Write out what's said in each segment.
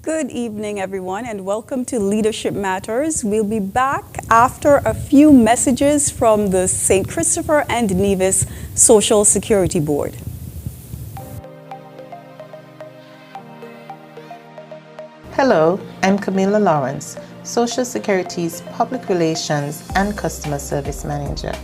Good evening, everyone, and welcome to Leadership Matters. We'll be back after a few messages from the St. Christopher and Nevis Social Security Board. Hello, I'm Camilla Lawrence, Social Security's Public Relations and Customer Service Manager.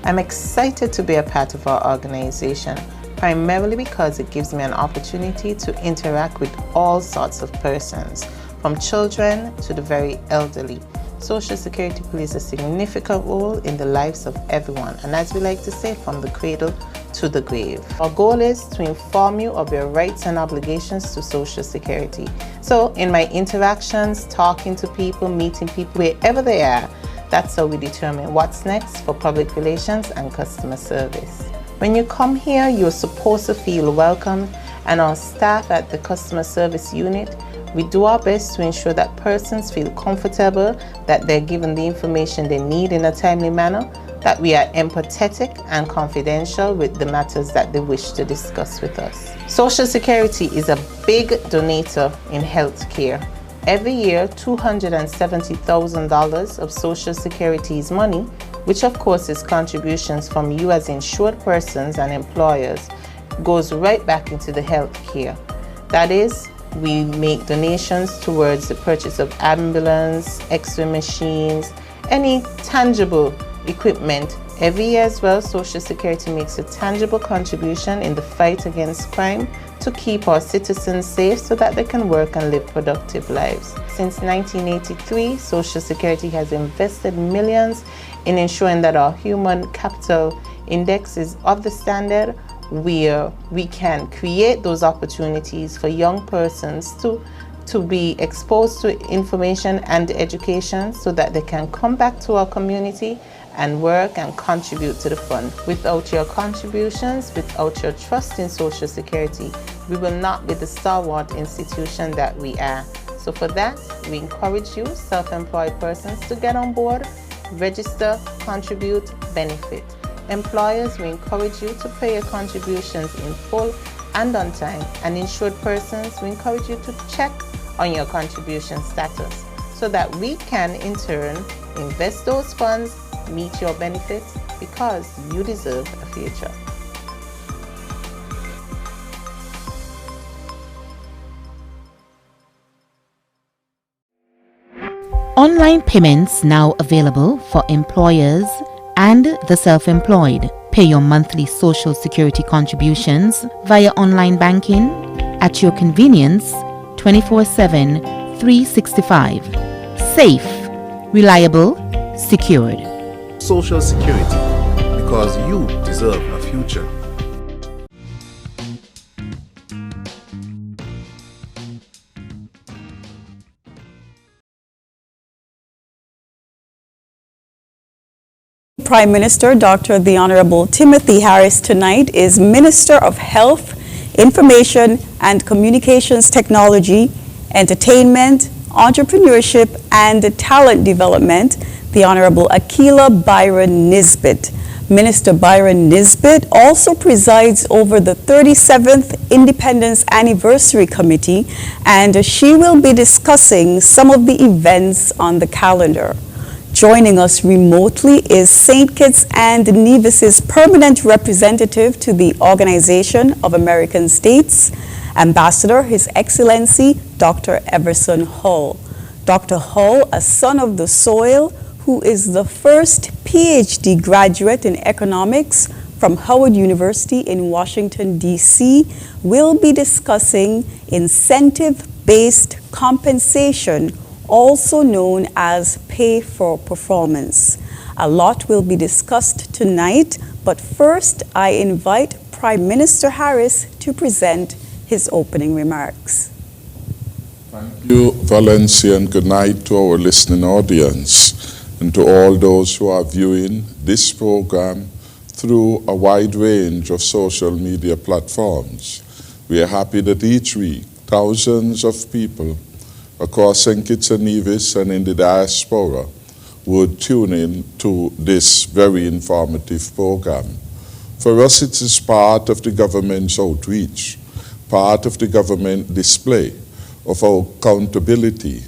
I'm excited to be a part of our organization, primarily because it gives me an opportunity to interact with all sorts of persons, from children to the very elderly. Social Security plays a significant role in the lives of everyone, and as we like to say, from the cradle to the grave. Our goal is to inform you of your rights and obligations to Social Security. So in my interactions, talking to people, meeting people wherever they are, that's how we determine what's next for public relations and customer service. When you come here, you're supposed to feel welcomed, and our staff at the customer service unit, we do our best to ensure that persons feel comfortable, that they're given the information they need in a timely manner, that we are empathetic and confidential with the matters that they wish to discuss with us. Social Security is a big donator in health care. Every year, $270,000 of Social Security's money, which of course is contributions from you as insured persons and employers, goes right back into the health care. That is, we make donations towards the purchase of ambulance, X-ray machines, any tangible equipment. Every year as well, Social Security makes a tangible contribution in the fight against crime to keep our citizens safe so that they can work and live productive lives. Since 1983, Social Security has invested millions in ensuring that our human capital index is of the standard where we can create those opportunities for young persons to be exposed to information and education so that they can come back to our community and work and contribute to the fund. Without your contributions, without your trust in Social Security, we will not be the stalwart institution that we are. So for that, we encourage you, self-employed persons, to get on board, register, contribute, benefit. Employers, we encourage you to pay your contributions in full and on time. And insured persons, we encourage you to check on your contribution status so that we can, in turn, invest those funds, meet your benefits, because you deserve a future. Online payments now available for employers and the self-employed. Pay your monthly Social Security contributions via online banking at your convenience 24/7, 365. Safe, reliable, secured. Social Security, because you deserve a future. Prime Minister Dr. The Honorable Timothy Harris tonight is Minister of Health, Information and Communications Technology, Entertainment, Entrepreneurship and Talent Development, the Honorable Akila Byron Nisbet. Minister Byron Nisbet also presides over the 37th Independence Anniversary Committee, and she will be discussing some of the events on the calendar. Joining us remotely is St. Kitts and Nevis's permanent representative to the Organization of American States, Ambassador His Excellency Dr. Everson Hull. Dr. Hull, a son of the soil, who is the first PhD graduate in economics from Howard University in Washington, D.C., will be discussing incentive-based compensation, also known as pay for performance. A lot will be discussed tonight, but first I invite Prime Minister Harris to present his opening remarks. Thank you, Valencia, and good night to our listening audience and to all those who are viewing this program through a wide range of social media platforms. We are happy that each week thousands of people across St. Kitts and Nevis and in the diaspora would tune in to this very informative program. For us, it is part of the government's outreach, part of the government display of our accountability,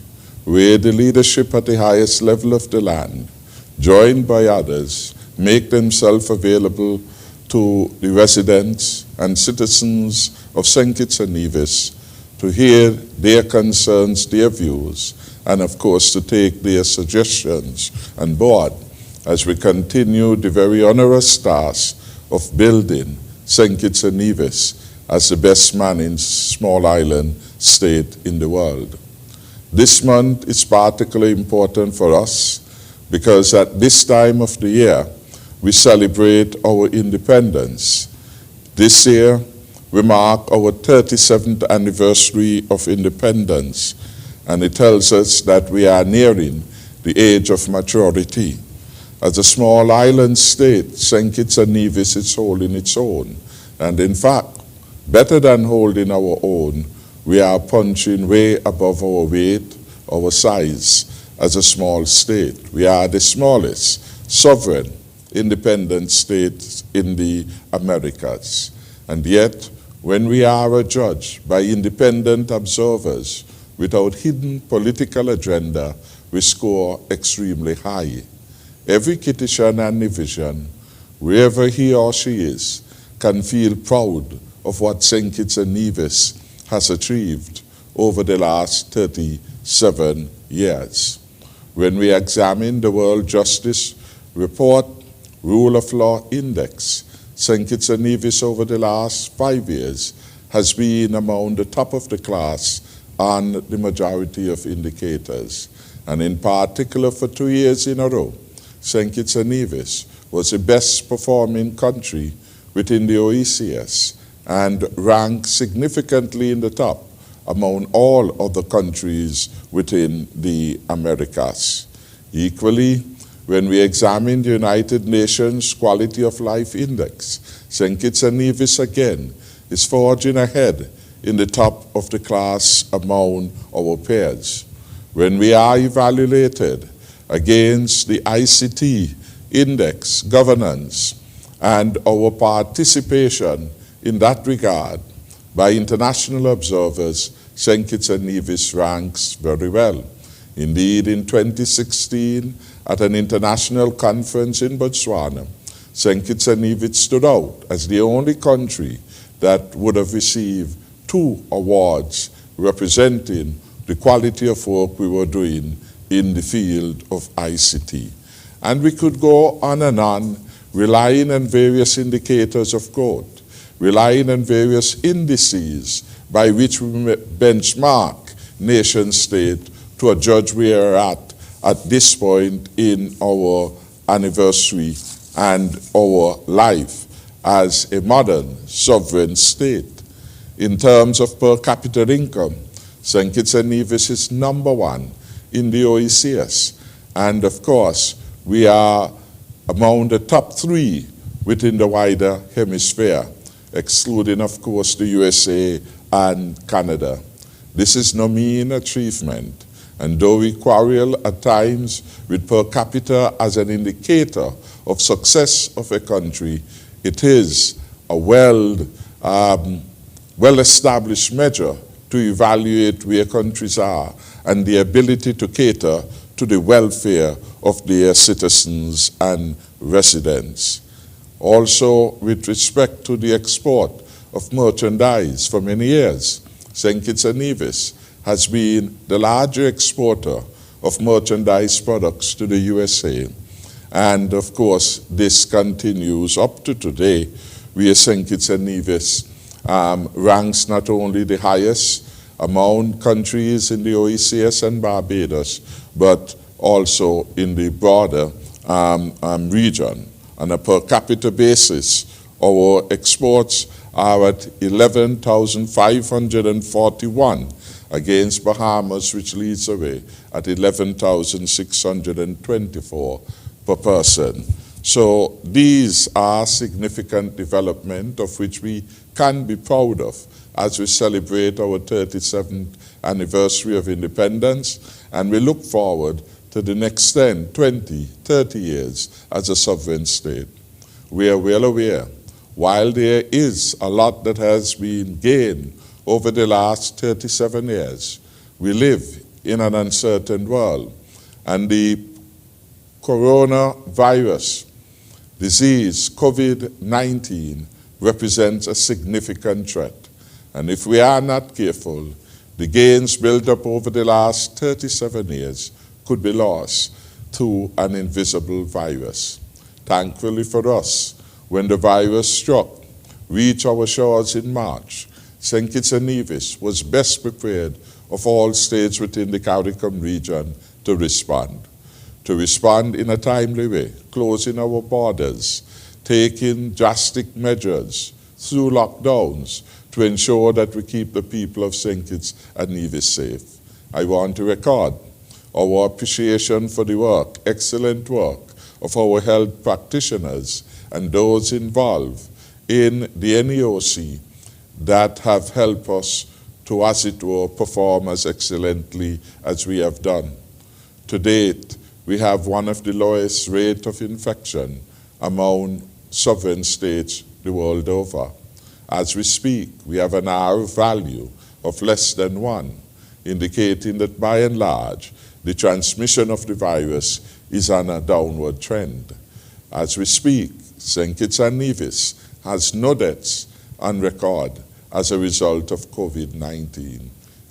where the leadership at the highest level of the land, joined by others, make themselves available to the residents and citizens of St. Kitts and Nevis to hear their concerns, their views, and of course to take their suggestions on board as we continue the very onerous task of building St. Kitts and Nevis as the best managed small island state in the world. This month is particularly important for us because at this time of the year, we celebrate our independence. This year, we mark our 37th anniversary of independence, and it tells us that we are nearing the age of maturity. As a small island state, St. Kitts and Nevis is holding its own, and in fact, better than holding our own, we are punching way above our weight, our size as a small state. We are the smallest sovereign independent state in the Americas. And yet, when we are adjudged by independent observers without hidden political agenda, we score extremely high. Every Kittitian and Nevisian, wherever he or she is, can feel proud of what St. Kitts and Nevis has achieved over the last 37 years. When we examine the World Justice Report Rule of Law Index, St. Kitts and Nevis over the last 5 years has been among the top of the class on the majority of indicators. And in particular, for 2 years in a row, St. Kitts and Nevis was the best performing country within the OECS and ranked significantly in the top among all other countries within the Americas. Equally, when we examine the United Nations Quality of Life Index, St. Kitts and Nevis again is forging ahead in the top of the class among our peers. When we are evaluated against the ICT Index governance and our participation in that regard by international observers, St. Kitts and Nevis ranks very well. Indeed, in 2016, at an international conference in Botswana, St. Kitts and Nevis stood out as the only country that would have received 2 awards representing the quality of work we were doing in the field of ICT. And we could go on, relying on various indicators of growth, relying on various indices by which we benchmark nation state to adjudge where we're at this point in our anniversary and our life as a modern sovereign state. In terms of per capita income, St. Kitts and Nevis is #1 in the OECS. And of course, we are among the top 3 within the wider hemisphere, excluding, of course, the USA and Canada. This is no mean achievement. And though we quarrel at times with per capita as an indicator of success of a country, it is a well-established measure to evaluate where countries are and the ability to cater to the welfare of their citizens and residents. Also, with respect to the export of merchandise for many years, St. Kitts and Nevis has been the larger exporter of merchandise products to the USA. And of course, this continues up to today, where St. Kitts and Nevis ranks not only the highest among countries in the OECS and Barbados, but also in the broader region. On a per capita basis, our exports are at 11,541 against Bahamas, which leads away at 11,624 per person. So these are significant development of which we can be proud of as we celebrate our 37th anniversary of independence, and we look forward to the next 10, 20, 30 years as a sovereign state. We are well aware, while there is a lot that has been gained over the last 37 years, we live in an uncertain world, and the coronavirus disease, COVID-19, represents a significant threat. And if we are not careful, the gains built up over the last 37 years could be lost to an invisible virus. Thankfully for us, when the virus struck, reached our shores in March, St. Kitts and Nevis was best prepared of all states within the CARICOM region to respond in a timely way, closing our borders, taking drastic measures through lockdowns to ensure that we keep the people of St. Kitts and Nevis safe. I want to record our appreciation for the work, excellent work, of our health practitioners and those involved in the NEOC that have helped us to, as it were, perform as excellently as we have done. To date, we have one of the lowest rates of infection among sovereign states the world over. As we speak, we have an R value of less than 1, indicating that by and large, the transmission of the virus is on a downward trend. As we speak, St. Kitts and Nevis has no deaths on record as a result of COVID-19.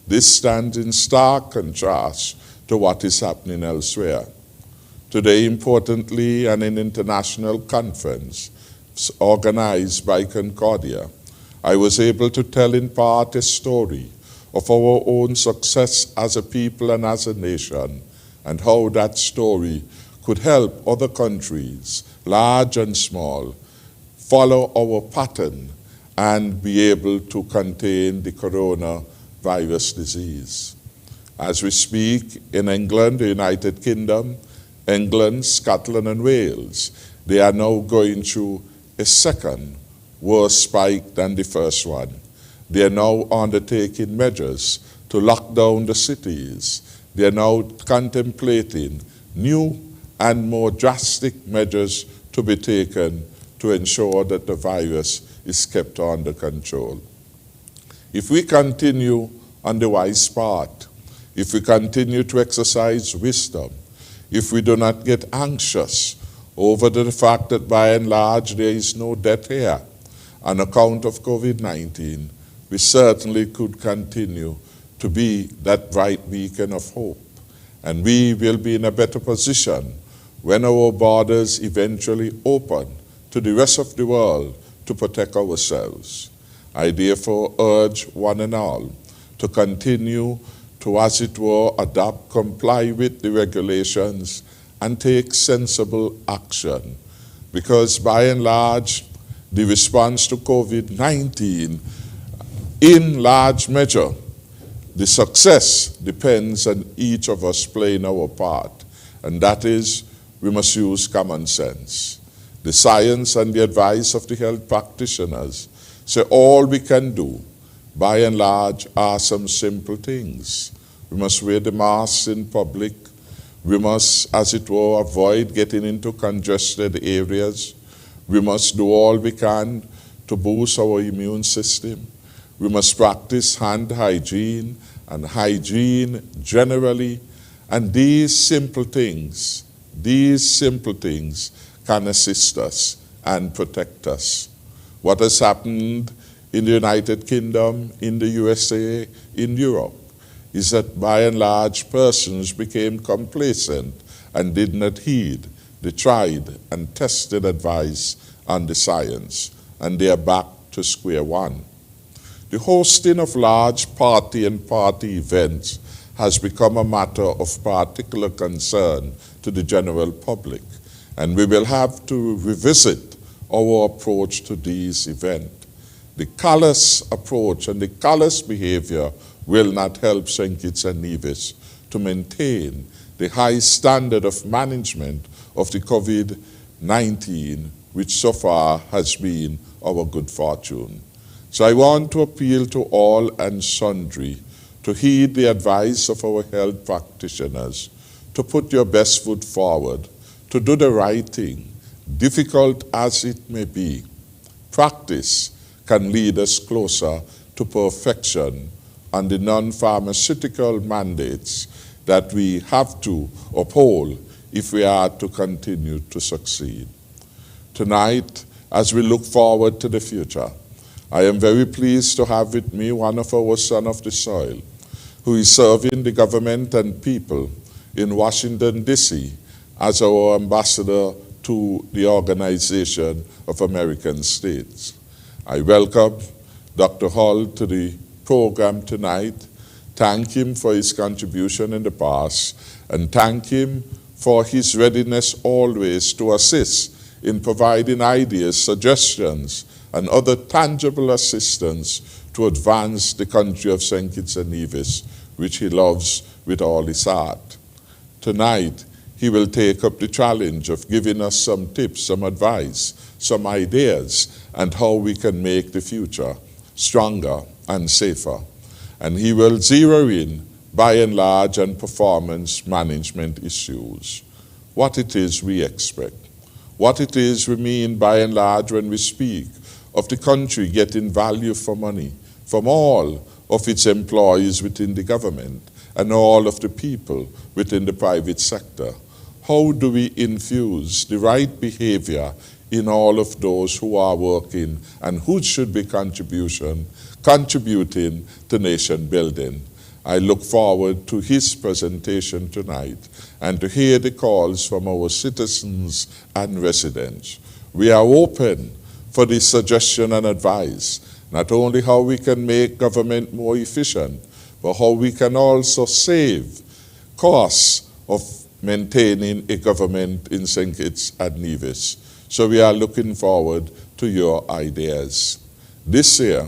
This stands in stark contrast to what is happening elsewhere. Today, importantly, an international conference organized by Concordia, I was able to tell in part a story of our own success as a people and as a nation, and how that story could help other countries, large and small, follow our pattern and be able to contain the coronavirus disease. As we speak, in England, the United Kingdom, England, Scotland, and Wales, they are now going through a second worse spike than the first one. They are now undertaking measures to lock down the cities. They are now contemplating new and more drastic measures to be taken to ensure that the virus is kept under control. If we continue on the wise path, if we continue to exercise wisdom, if we do not get anxious over the fact that by and large there is no death here on account of COVID-19, we certainly could continue to be that bright beacon of hope. And we will be in a better position when our borders eventually open to the rest of the world to protect ourselves. I therefore urge one and all to continue to, as it were, adopt, comply with the regulations and take sensible action. Because by and large, the response to COVID-19, in large measure, the success depends on each of us playing our part. And that is, we must use common sense. The science and the advice of the health practitioners say all we can do, by and large, are some simple things. We must wear the masks in public. We must, as it were, avoid getting into congested areas. We must do all we can to boost our immune system. We must practice hand hygiene and hygiene generally. And these simple things can assist us and protect us. What has happened in the United Kingdom, in the USA, in Europe, is that by and large persons became complacent and did not heed the tried and tested advice on the science, and they are back to square one. The hosting of large party and party events has become a matter of particular concern to the general public, and we will have to revisit our approach to these events. The callous approach and the callous behavior will not help St. Kitts and Nevis to maintain the high standard of management of the COVID-19, which so far has been our good fortune. So I want to appeal to all and sundry to heed the advice of our health practitioners, to put your best foot forward, to do the right thing, difficult as it may be. Practice can lead us closer to perfection and the non-pharmaceutical mandates that we have to uphold if we are to continue to succeed. Tonight, as we look forward to the future, I am very pleased to have with me one of our sons of the soil, who is serving the government and people in Washington, D.C. as our ambassador to the Organization of American States. I welcome Dr. Hall to the program tonight, thank him for his contribution in the past, and thank him for his readiness always to assist in providing ideas, suggestions, and other tangible assistance to advance the country of St. Kitts and Nevis, which he loves with all his heart. Tonight, he will take up the challenge of giving us some tips, some advice, some ideas, and how we can make the future stronger and safer. And he will zero in, by and large, on performance management issues. What it is we expect. What it is we mean, by and large, when we speak of the country getting value for money from all of its employees within the government and all of the people within the private sector. How do we infuse the right behavior in all of those who are working and who should be contributing to nation building? I look forward to his presentation tonight and to hear the calls from our citizens and residents. We are open for the suggestion and advice, not only how we can make government more efficient, but how we can also save costs of maintaining a government in St. Kitts and Nevis. So we are looking forward to your ideas. This year,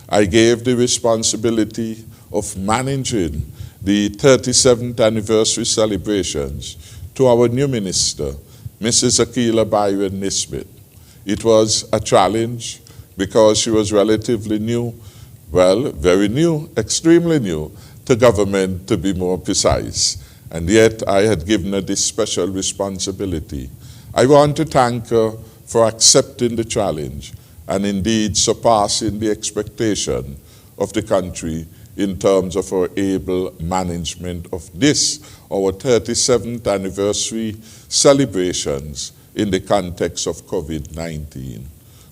I gave the responsibility of managing the 37th anniversary celebrations to our new minister, Mrs. Akilah Byron Nisbet. It was a challenge because she was relatively new, well, very new, extremely new to government, to be more precise. And yet I had given her this special responsibility. I want to thank her for accepting the challenge and indeed surpassing the expectation of the country in terms of our able management of this, our 37th anniversary celebrations in the context of COVID-19.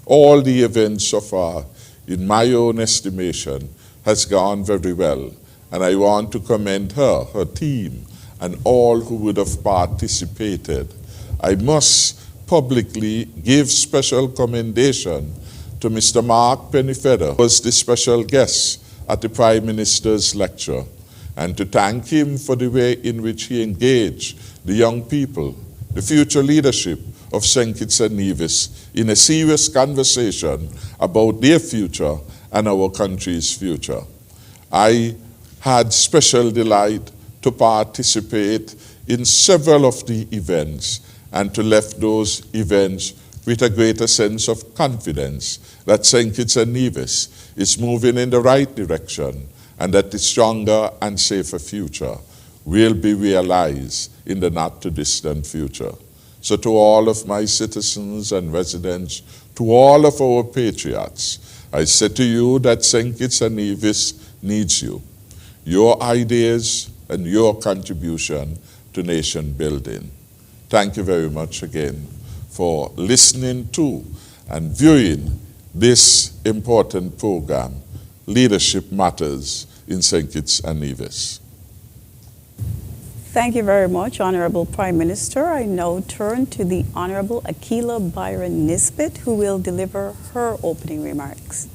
All the events so far, in my own estimation, has gone very well. And I want to commend her, her team, and all who would have participated. I must publicly give special commendation to Mr. Mark Pennyfeather, who was the special guest at the Prime Minister's lecture, and to thank him for the way in which he engaged the young people, the future leadership of St. Kitts and Nevis, in a serious conversation about their future and our country's future. I had special delight to participate in several of the events and to left those events with a greater sense of confidence that St. Kitts and Nevis is moving in the right direction and that the stronger and safer future will be realized in the not-too-distant future. So to all of my citizens and residents, to all of our patriots, I say to you that St. Kitts and Nevis needs you, your ideas and your contribution to nation building. Thank you very much again for listening to and viewing this important program, Leadership Matters in St. Kitts and Nevis. Thank you very much, Honorable Prime Minister. I now turn to the Honorable Akilah Byron Nisbet, who will deliver her opening remarks.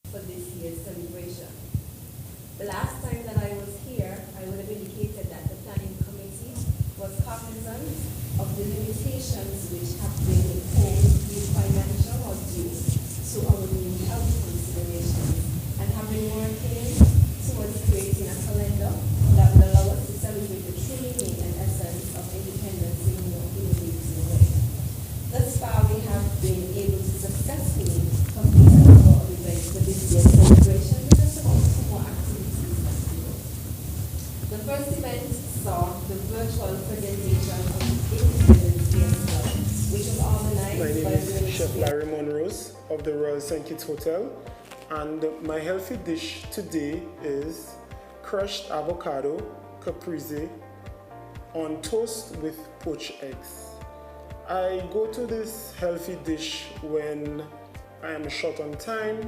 For this year's celebration. The last time that I was here, I would have indicated that the planning committee was cognizant of the limitations which have been imposed, be financial or due, to our new health considerations, and have been working towards creating a calendar that will allow us to celebrate the true meaning and essence of independence in a more innovative way. Thus far, we have been able to successfully Chef Larry Monrose of the Royal St. Kitts Hotel, and my healthy dish today is crushed avocado caprese on toast with poached eggs. I go to this healthy dish when I am short on time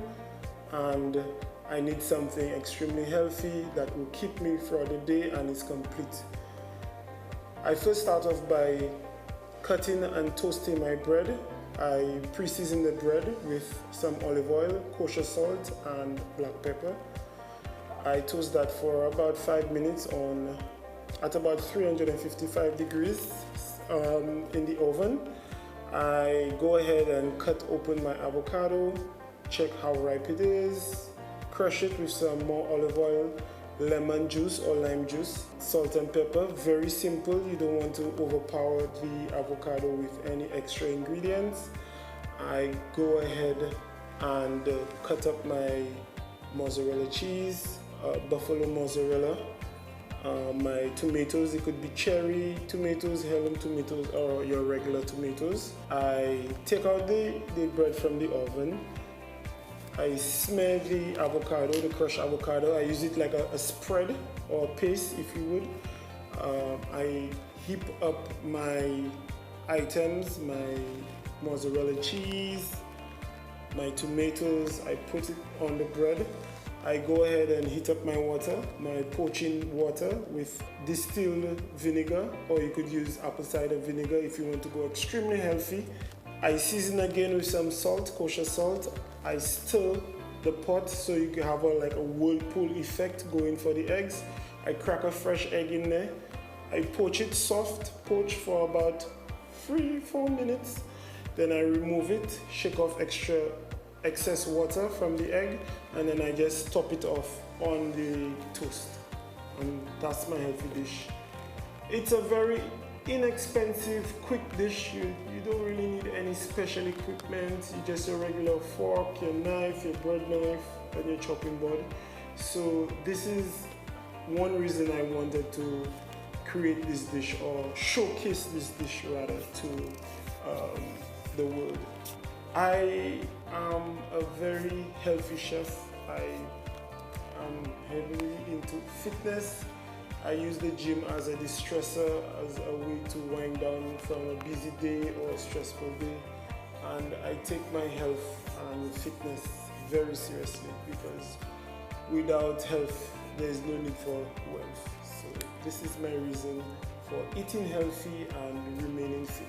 and I need something extremely healthy that will keep me throughout the day and is complete. I first start off by cutting and toasting my bread. I pre-season the bread with some olive oil, kosher salt and black pepper. I toast that for about 5 minutes at about 355 degrees in the oven. I go ahead and cut open my avocado, check how ripe it is, crush it with some more olive oil, lemon juice or lime juice, salt and pepper. Very simple. You don't want to overpower the avocado with any extra ingredients. I go ahead and cut up my mozzarella cheese, buffalo mozzarella, my tomatoes. It could be cherry tomatoes, heirloom tomatoes, or your regular tomatoes. I take out the bread from the oven. I smear the avocado, the crushed avocado. I use it like a spread or a paste, if you would. I heap up my items, my mozzarella cheese, my tomatoes. I put it on the bread. I go ahead and heat up my water, my poaching water with distilled vinegar, or you could use apple cider vinegar if you want to go extremely healthy. I season again with some salt, kosher salt. I stir the pot so you can have like a whirlpool effect going for the eggs. I crack a fresh egg in there. I poach it soft, poach for about 3-4 minutes. Then I remove it, shake off excess water from the egg, and then I just top it off on the toast. And that's my healthy dish. It's a very inexpensive, quick dish. You don't really need any special equipment. You just a regular fork, your knife, your bread knife, and your chopping board. So this is one reason I wanted to create this dish, or showcase this dish rather, to the world. I am a very healthy chef. I am heavily into fitness. I use the gym as a distressor, as a way to wind down from a busy day or a stressful day. And I take my health and fitness very seriously, because without health, there is no need for wealth. So this is my reason for eating healthy and remaining fit.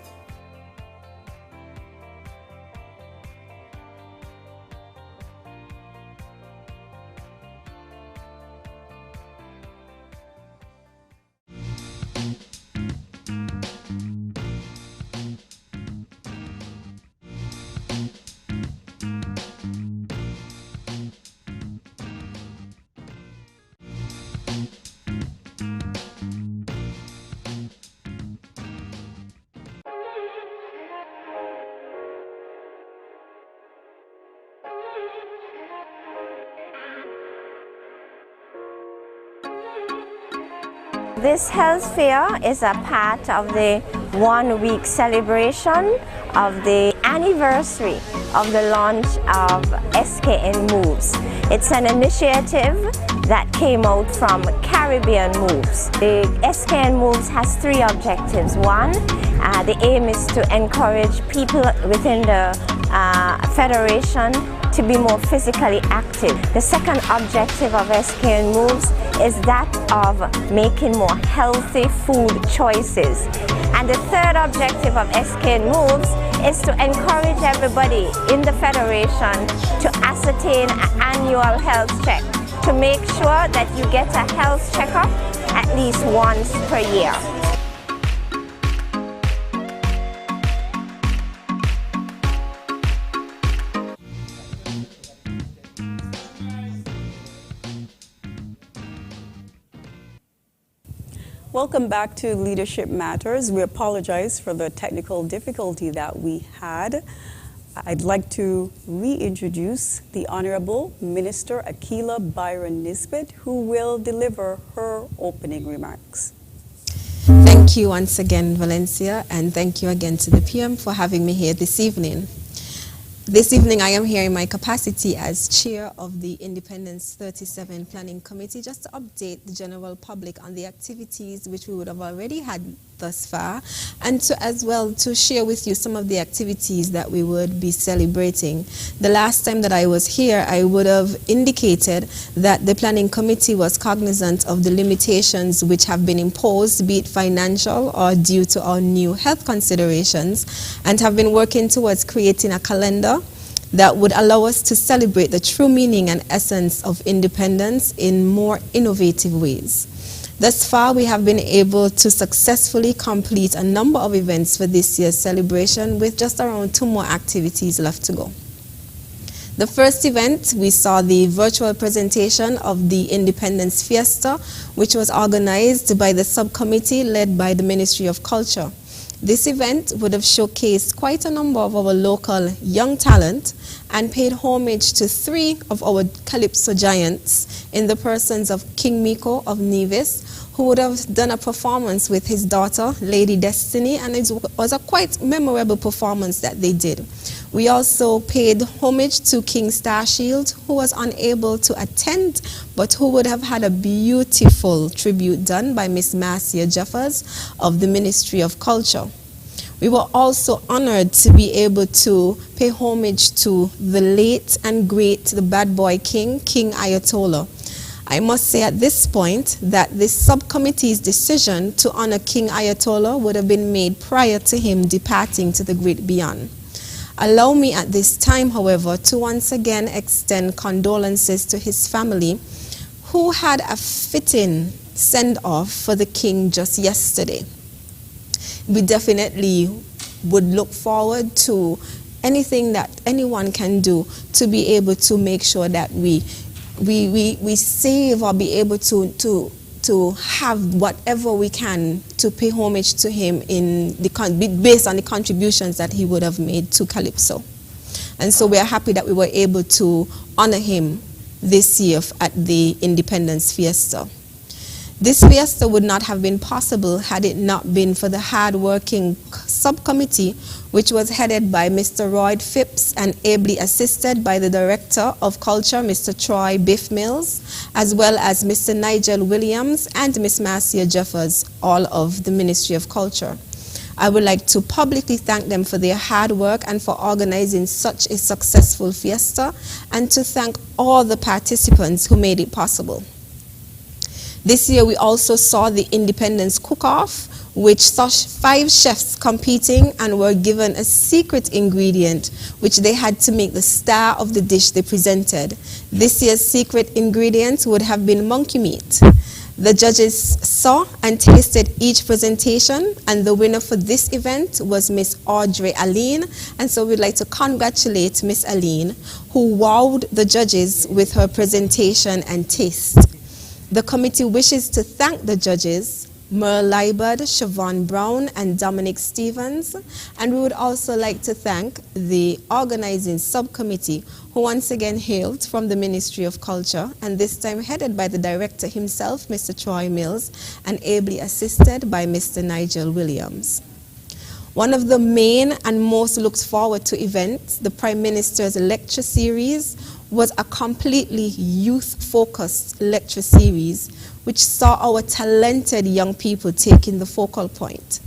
This health fair is a part of the 1-week celebration of the anniversary of the launch of SKN Moves. It's an initiative that came out from Caribbean Moves. The SKN Moves has 3 objectives. One, the aim is to encourage people within the Federation to be more physically active. The second objective of SKN Moves is that of making more healthy food choices. And the third objective of SKN Moves is to encourage everybody in the Federation to ascertain an annual health check, to make sure that you get a health checkup at least once per year. Welcome back to Leadership Matters. We apologize for the technical difficulty that we had. I'd like to reintroduce the Honorable Minister Akilah Byron Nisbet, who will deliver her opening remarks. Thank you once again, Valencia, and thank you again to the PM for having me here this evening. This evening I am here in my capacity as Chair of the Independence 37 Planning Committee, just to update the general public on the activities which we would have already had thus far, and to as well to share with you some of the activities that we would be celebrating. The last time that I was here, I would have indicated that the Planning Committee was cognizant of the limitations which have been imposed, be it financial or due to our new health considerations, and have been working towards creating a calendar that would allow us to celebrate the true meaning and essence of independence in more innovative ways. Thus far, we have been able to successfully complete a number of events for this year's celebration, with just around 2 more activities left to go. The first event, we saw the virtual presentation of the Independence Fiesta, which was organized by the subcommittee led by the Ministry of Culture. This event would have showcased quite a number of our local young talent and paid homage to 3 of our Calypso giants in the persons of King Miko of Nevis, who would have done a performance with his daughter, Lady Destiny, and it was a quite memorable performance that they did. We also paid homage to King Starshield, who was unable to attend, but who would have had a beautiful tribute done by Miss Marcia Jeffers of the Ministry of Culture. We were also honored to be able to pay homage to the late and great, the bad boy king, King Ayatollah. I must say at this point that this subcommittee's decision to honor King Ayatollah would have been made prior to him departing to the great beyond. Allow me at this time, however, to once again extend condolences to his family, who had a fitting send-off for the king just yesterday. We definitely would look forward to anything that anyone can do to be able to make sure that we save or be able to have whatever we can to pay homage to him based on the contributions that he would have made to Calypso. And so we are happy that we were able to honor him this year at the Independence Fiesta. This fiesta would not have been possible had it not been for the hard-working subcommittee, which was headed by Mr. Royd Phipps and ably assisted by the Director of Culture, Mr. Troy Biff Mills, as well as Mr. Nigel Williams and Miss Marcia Jeffers, all of the Ministry of Culture. I would like to publicly thank them for their hard work and for organizing such a successful fiesta, and to thank all the participants who made it possible. This year we also saw the Independence Cook-Off, which saw 5 chefs competing and were given a secret ingredient which they had to make the star of the dish they presented. This year's secret ingredient would have been monkey meat. The judges saw and tasted each presentation, and the winner for this event was Miss Audrey Aline, and so we'd like to congratulate Miss Aline, who wowed the judges with her presentation and taste. The committee wishes to thank the judges, Merle Liebert, Siobhan Brown, and Dominic Stevens, and we would also like to thank the organizing subcommittee, who once again hailed from the Ministry of Culture, and this time headed by the director himself, Mr. Troy Mills, and ably assisted by Mr. Nigel Williams. One of the main and most looked forward to events, the Prime Minister's lecture series, was a completely youth-focused lecture series which saw our talented young people taking the focal point.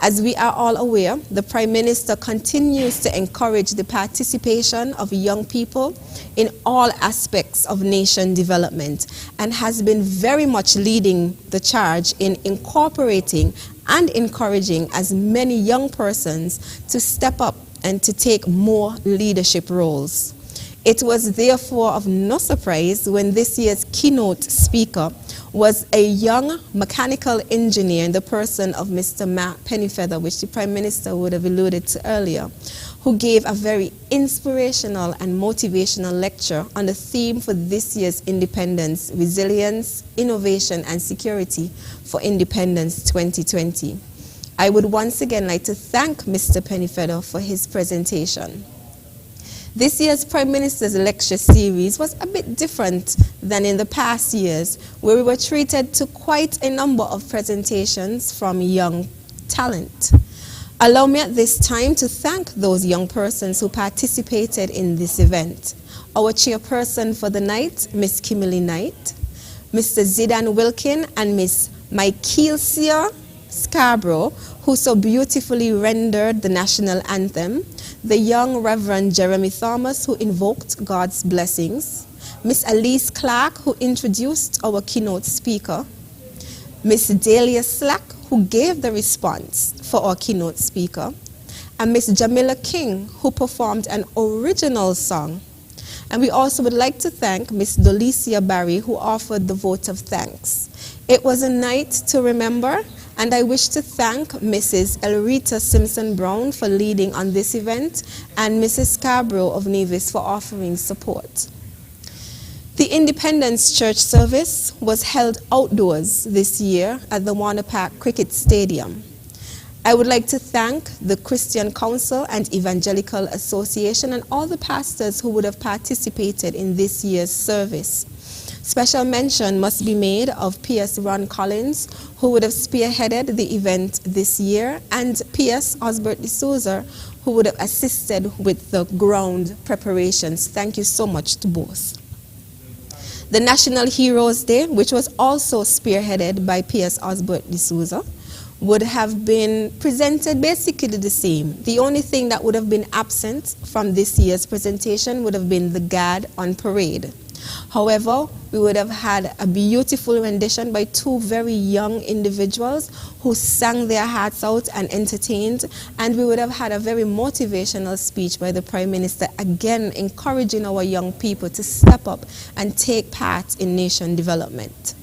As we are all aware, the Prime Minister continues to encourage the participation of young people in all aspects of nation development, and has been very much leading the charge in incorporating and encouraging as many young persons to step up and to take more leadership roles. It was therefore of no surprise when this year's keynote speaker was a young mechanical engineer in the person of Mr. Matt Pennyfeather, which the Prime Minister would have alluded to earlier, who gave a very inspirational and motivational lecture on the theme for this year's Independence: Resilience, Innovation and Security for Independence 2020. I would once again like to thank Mr. Pennyfeather for his presentation. This year's Prime Minister's lecture series was a bit different than in the past years, where we were treated to quite a number of presentations from young talent. Allow me at this time to thank those young persons who participated in this event. Our chairperson for the night, Miss Kimberly Knight, Mr. Zidane Wilkin, and Miss Michaelsia Scarborough, who so beautifully rendered the national anthem, the young Reverend Jeremy Thomas, who invoked God's blessings, Miss Elise Clark, who introduced our keynote speaker, Miss Dahlia Slack, who gave the response for our keynote speaker, and Miss Jamila King, who performed an original song. And we also would like to thank Miss Dolicia Barry, who offered the vote of thanks. It was a night to remember, and I wish to thank Mrs. Elrita Simpson-Brown for leading on this event, and Mrs. Scarborough of Nevis for offering support. The Independence Church service was held outdoors this year at the Warner Park Cricket Stadium. I would like to thank the Christian Council and Evangelical Association and all the pastors who would have participated in this year's service. Special mention must be made of P.S. Ron Collins, who would have spearheaded the event this year, and P.S. Osbert D'Souza, who would have assisted with the ground preparations. Thank you so much to both. The National Heroes Day, which was also spearheaded by P.S. Osbert D'Souza, would have been presented basically the same. The only thing that would have been absent from this year's presentation would have been the Guard on Parade. However, we would have had a beautiful rendition by two very young individuals who sang their hearts out and entertained, and we would have had a very motivational speech by the Prime Minister, again encouraging our young people to step up and take part in nation development.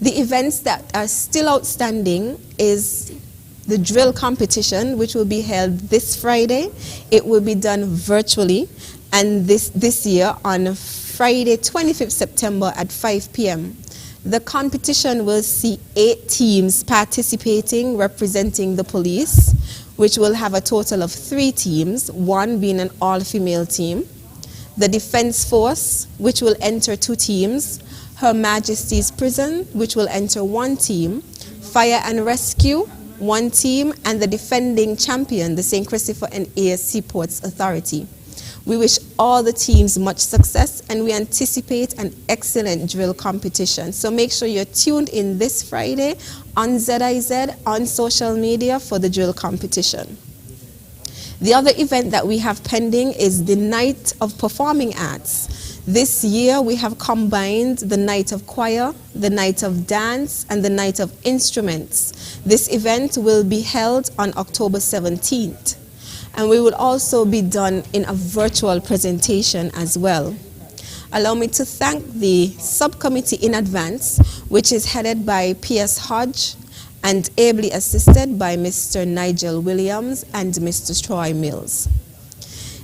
The events that are still outstanding is the drill competition, which will be held this Friday. It will be done virtually, and this year on Friday, 25th September at 5 p.m. The competition will see 8 teams participating representing the police, which will have a total of 3 teams, 1 being an all-female team. The Defense Force, which will enter 2 teams. Her Majesty's Prison, which will enter 1 team. Fire and Rescue, 1 team. And the defending champion, the St. Christopher and Ayers Seaports Authority. We wish all the teams much success, and we anticipate an excellent drill competition. So make sure you're tuned in this Friday on ZIZ, on social media for the drill competition. The other event that we have pending is the Night of Performing Arts. This year we have combined the Night of Choir, the Night of Dance, and the Night of Instruments. This event will be held on October 17th. And we will also be done in a virtual presentation as well. Allow me to thank the subcommittee in advance, which is headed by P.S. Hodge and ably assisted by Mr. Nigel Williams and Mr. Troy Mills.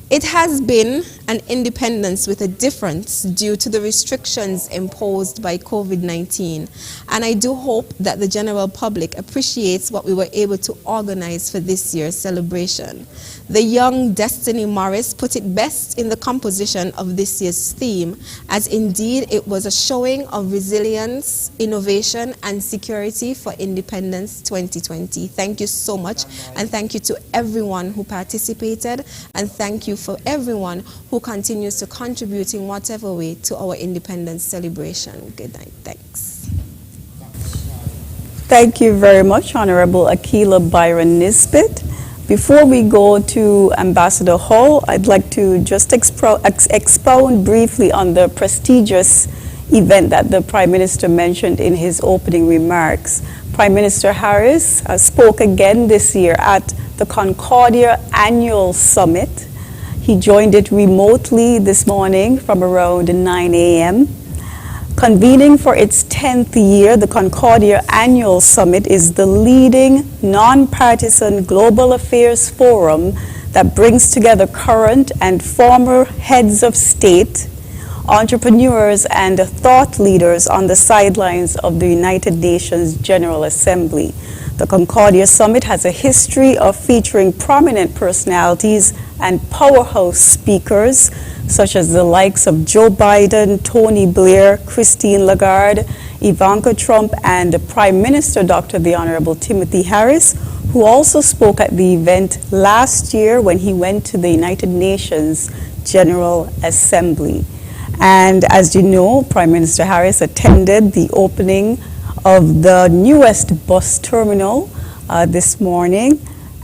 It has been an independence with a difference due to the restrictions imposed by COVID-19, and I do hope that the general public appreciates what we were able to organize for this year's celebration. The young Destiny Morris put it best in the composition of this year's theme, as indeed it was a showing of resilience, innovation, and security for Independence 2020. Thank you so much, and thank you to everyone who participated, and thank you for everyone who continues to contribute in whatever way to our independence celebration. Good night. Thanks. Thank you very much, Honorable Akila Byron Nisbet. Before we go to Ambassador Hall, I'd like to just expound briefly on the prestigious event that the Prime Minister mentioned in his opening remarks. Prime Minister Harris spoke again this year at the Concordia Annual Summit. He joined it remotely this morning from around 9 a.m. Convening for its 10th year, the Concordia Annual Summit is the leading nonpartisan global affairs forum that brings together current and former heads of state, entrepreneurs, and thought leaders on the sidelines of the United Nations General Assembly. The Concordia Summit has a history of featuring prominent personalities and powerhouse speakers, such as the likes of Joe Biden, Tony Blair, Christine Lagarde, Ivanka Trump, and Prime Minister Dr. the Honorable Timothy Harris, who also spoke at the event last year when he went to the United Nations General Assembly. And as you know, Prime Minister Harris attended the opening of the newest bus terminal this morning,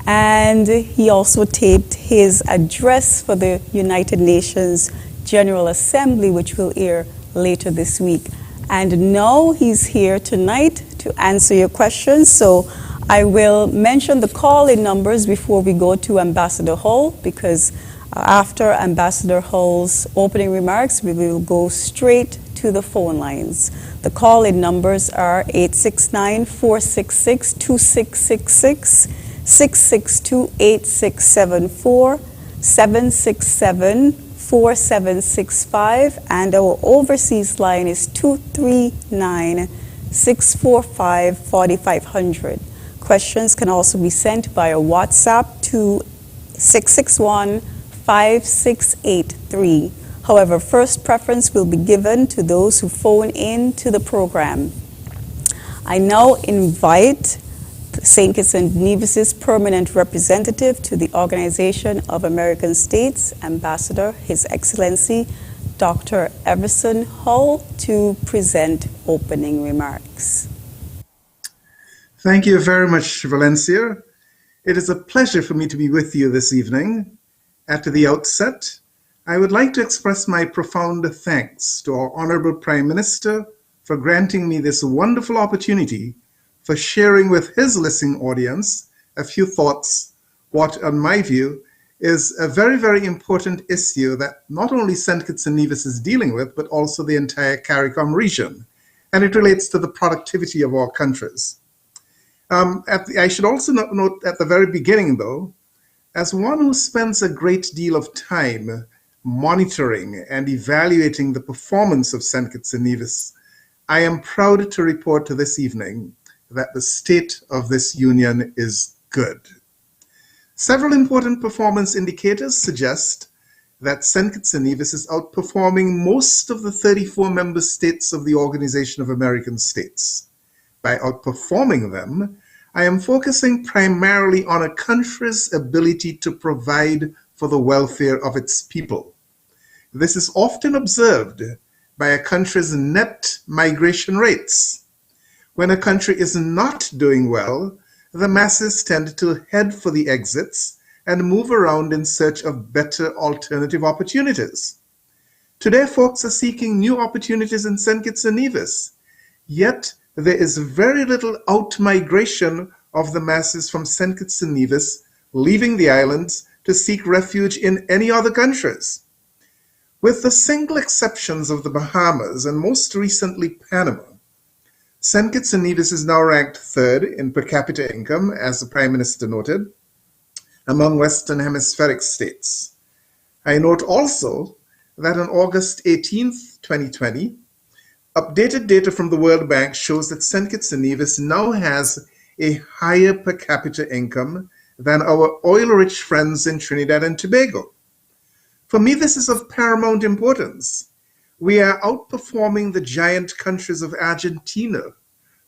and he also taped his address for the United Nations General Assembly, which will air later this week. And now he's here tonight to answer your questions. So I will mention the call-in numbers before we go to Ambassador Hull, because after Ambassador Hull's opening remarks, we will go straight to the phone lines. The call-in numbers are 869-466-2666, 662-8674, 767-4765, and our overseas line is 239-645-4500. Questions can also be sent via WhatsApp to 661-5683. However, first preference will be given to those who phone in to the program. I now invite St. Kitts and Nevis's permanent representative to the Organization of American States, Ambassador, His Excellency, Dr. Everson Hull, to present opening remarks. Thank you very much, Valencia. It is a pleasure for me to be with you this evening. At the outset, I would like to express my profound thanks to our Honorable Prime Minister for granting me this wonderful opportunity for sharing with his listening audience a few thoughts, what, in my view, is a very, very important issue that not only St. Kitts and Nevis is dealing with, but also the entire CARICOM region. And it relates to the productivity of our countries. I should also note at the very beginning, though, as one who spends a great deal of time monitoring and evaluating the performance of St. Kitts and Nevis, I am proud to report to this evening that the state of this union is good. Several important performance indicators suggest that St. Kitts and Nevis is outperforming most of the 34 member states of the Organization of American States. By outperforming them, I am focusing primarily on a country's ability to provide for the welfare of its people. This is often observed by a country's net migration rates. When a country is not doing well, the masses tend to head for the exits and move around in search of better alternative opportunities. Today, folks are seeking new opportunities in St. Kitts and Nevis, yet there is very little out-migration of the masses from St. Kitts and Nevis, leaving the islands to seek refuge in any other countries. With the single exceptions of the Bahamas and most recently Panama, St. Kitts and Nevis is now ranked third in per capita income, as the Prime Minister noted, among Western Hemispheric states. I note also that on August 18th, 2020, updated data from the World Bank shows that St. Kitts and Nevis now has a higher per capita income than our oil-rich friends in Trinidad and Tobago. For me, this is of paramount importance. We are outperforming the giant countries of Argentina,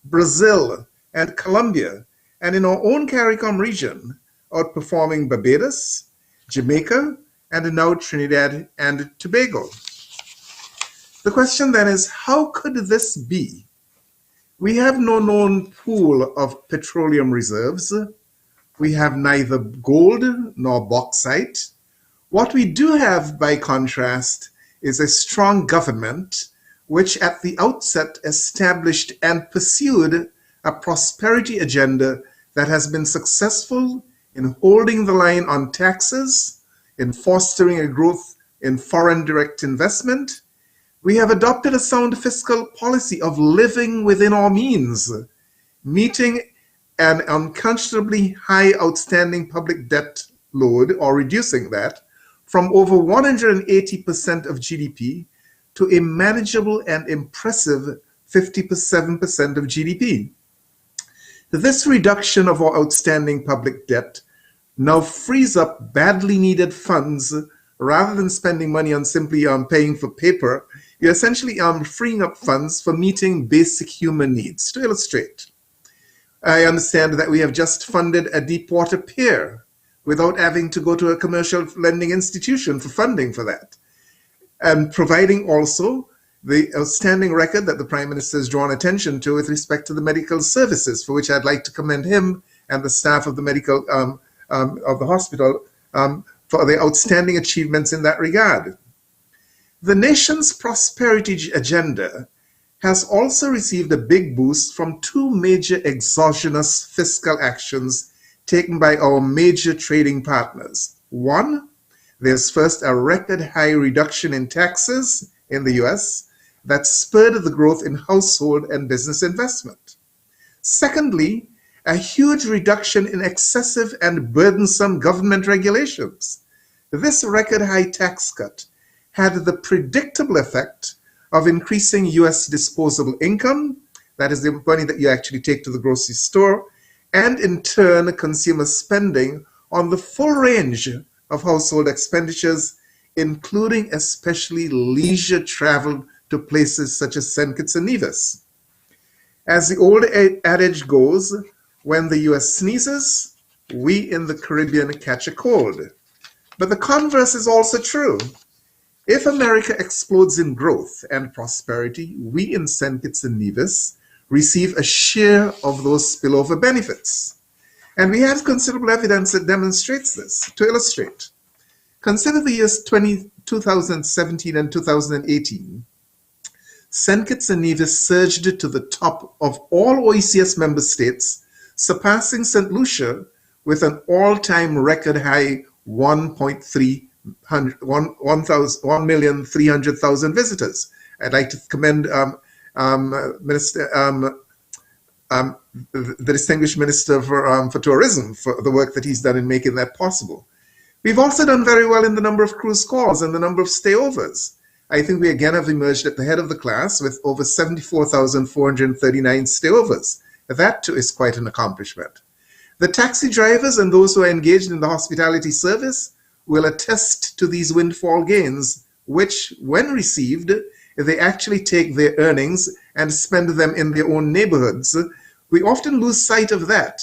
Brazil, and Colombia, and in our own CARICOM region, outperforming Barbados, Jamaica, and now Trinidad and Tobago. The question then is, how could this be? We have no known pool of petroleum reserves. We have neither gold nor bauxite. What we do have, by contrast, is a strong government which at the outset established and pursued a prosperity agenda that has been successful in holding the line on taxes, in fostering a growth in foreign direct investment. We have adopted a sound fiscal policy of living within our means, meeting an unconscionably high outstanding public debt load, or reducing that, from over 180% of GDP to a manageable and impressive 57% of GDP. This reduction of our outstanding public debt now frees up badly needed funds. Rather than spending money on simply paying for paper, you're essentially freeing up funds for meeting basic human needs. To illustrate, I understand that we have just funded a Deepwater pier without having to go to a commercial lending institution for funding for that. And providing also the outstanding record that the Prime Minister has drawn attention to with respect to the medical services, for which I'd like to commend him and the staff of the medical of the hospital for the outstanding achievements in that regard. The nation's prosperity agenda has also received a big boost from two major exogenous fiscal actions taken by our major trading partners. One, there's first a record high reduction in taxes in the US that spurred the growth in household and business investment. Secondly, a huge reduction in excessive and burdensome government regulations. This record high tax cut had the predictable effect of increasing US disposable income, that is the money that you actually take to the grocery store, and in turn consumer spending on the full range of household expenditures, including especially leisure travel to places such as St. Kitts and Nevis. As the old adage goes, when the US sneezes, we in the Caribbean catch a cold. But the converse is also true. If America explodes in growth and prosperity, we in St. Kitts and Nevis receive a share of those spillover benefits. And we have considerable evidence that demonstrates this. To illustrate, consider the years 2017 and 2018. St. Kitts and Nevis surged to the top of all OECS member states, surpassing St. Lucia with an all-time record high 1,300,000 visitors. I'd like to commend the distinguished Minister for Tourism for the work that he's done in making that possible. We've also done very well in the number of cruise calls and the number of stayovers. I think we again have emerged at the head of the class with over 74,439 stayovers. That too is quite an accomplishment. The taxi drivers and those who are engaged in the hospitality service will attest to these windfall gains, which, when received, they actually take their earnings and spend them in their own neighborhoods. We often lose sight of that,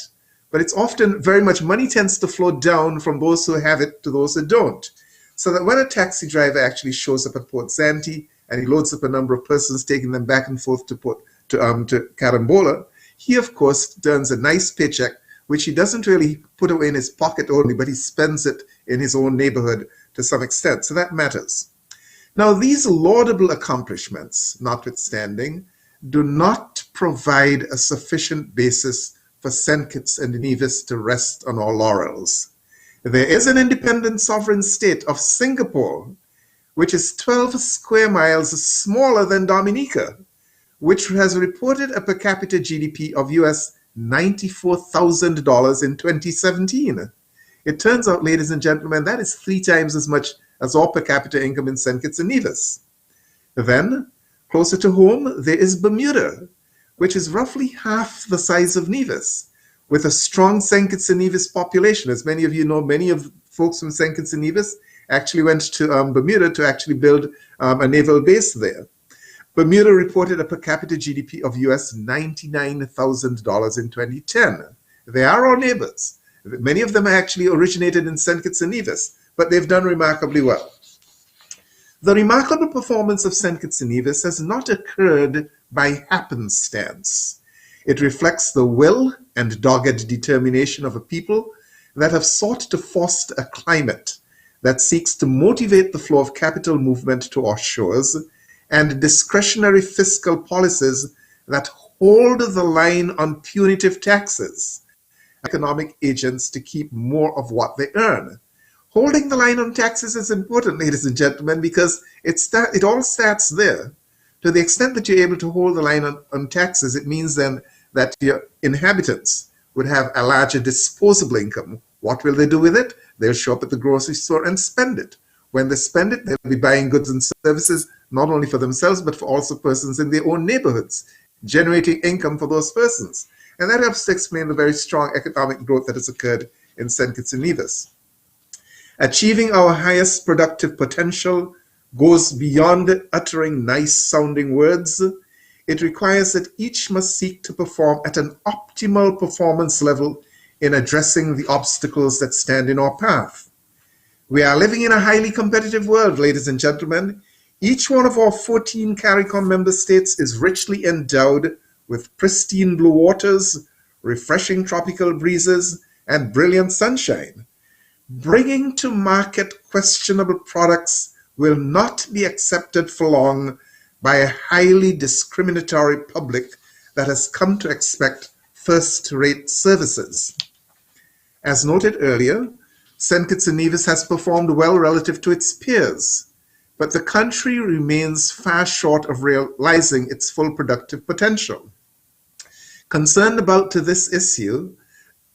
but it's often very much money tends to flow down from those who have it to those who don't. So that when a taxi driver actually shows up at Port Zante and he loads up a number of persons, taking them back and forth to Carambola, he of course earns a nice paycheck, which he doesn't really put away in his pocket only, but he spends it in his own neighborhood to some extent. So that matters. Now, these laudable accomplishments, notwithstanding, do not provide a sufficient basis for St. Kitts and Nevis to rest on our laurels. There is an independent sovereign state of Singapore, which is 12 square miles smaller than Dominica, which has reported a per capita GDP of US $94,000 in 2017. It turns out, ladies and gentlemen, that is 3 times as much as our per capita income in St. Kitts and Nevis. Then, closer to home, there is Bermuda, which is roughly half the size of Nevis, with a strong St. Kitts and Nevis population. As many of you know, many of folks from St. Kitts and Nevis actually went to Bermuda to actually build a naval base there. Bermuda reported a per capita GDP of US $99,000 in 2010. They are our neighbors. Many of them actually originated in St. Kitts and Nevis, but they've done remarkably well. The remarkable performance of St. Kitts and Nevis has not occurred by happenstance. It reflects the will and dogged determination of a people that have sought to foster a climate that seeks to motivate the flow of capital movement to our shores and discretionary fiscal policies that hold the line on punitive taxes, economic agents to keep more of what they earn. Holding the line on taxes is important, ladies and gentlemen, because it all starts there. To the extent that you're able to hold the line on taxes, it means then that your inhabitants would have a larger disposable income. What will they do with it? They'll show up at the grocery store and spend it. When they spend it, they'll be buying goods and services, not only for themselves, but for also persons in their own neighborhoods, generating income for those persons. And that helps to explain the very strong economic growth that has occurred in St. Kitts and Nevis. Achieving our highest productive potential goes beyond uttering nice-sounding words. it requires that each must seek to perform at an optimal performance level in addressing the obstacles that stand in our path. We are living in a highly competitive world, ladies and gentlemen. Each one of our 14 CARICOM member states is richly endowed with pristine blue waters, refreshing tropical breezes, and brilliant sunshine. Bringing to market questionable products will not be accepted for long by a highly discriminatory public that has come to expect first-rate services. As noted earlier, St. Kitts and Nevis has performed well relative to its peers, but the country remains far short of realizing its full productive potential. Concerned about this issue,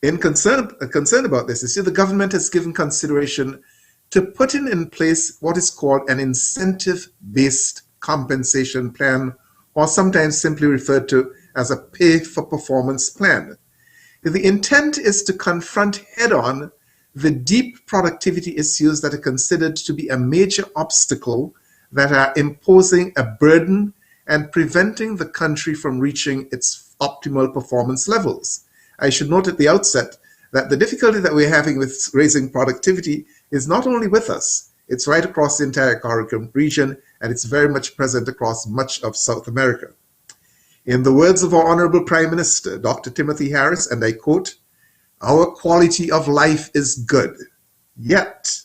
the government has given consideration to putting in place what is called an incentive-based compensation plan, or sometimes simply referred to as a pay-for-performance plan. The intent is to confront head-on the deep productivity issues that are considered to be a major obstacle that are imposing a burden and preventing the country from reaching its optimal performance levels. I should note at the outset that the difficulty that we're having with raising productivity is not only with us, it's right across the entire CARICOM region, and it's very much present across much of South America. In the words of our Honorable Prime Minister, Dr. Timothy Harris, and I quote, "Our quality of life is good, yet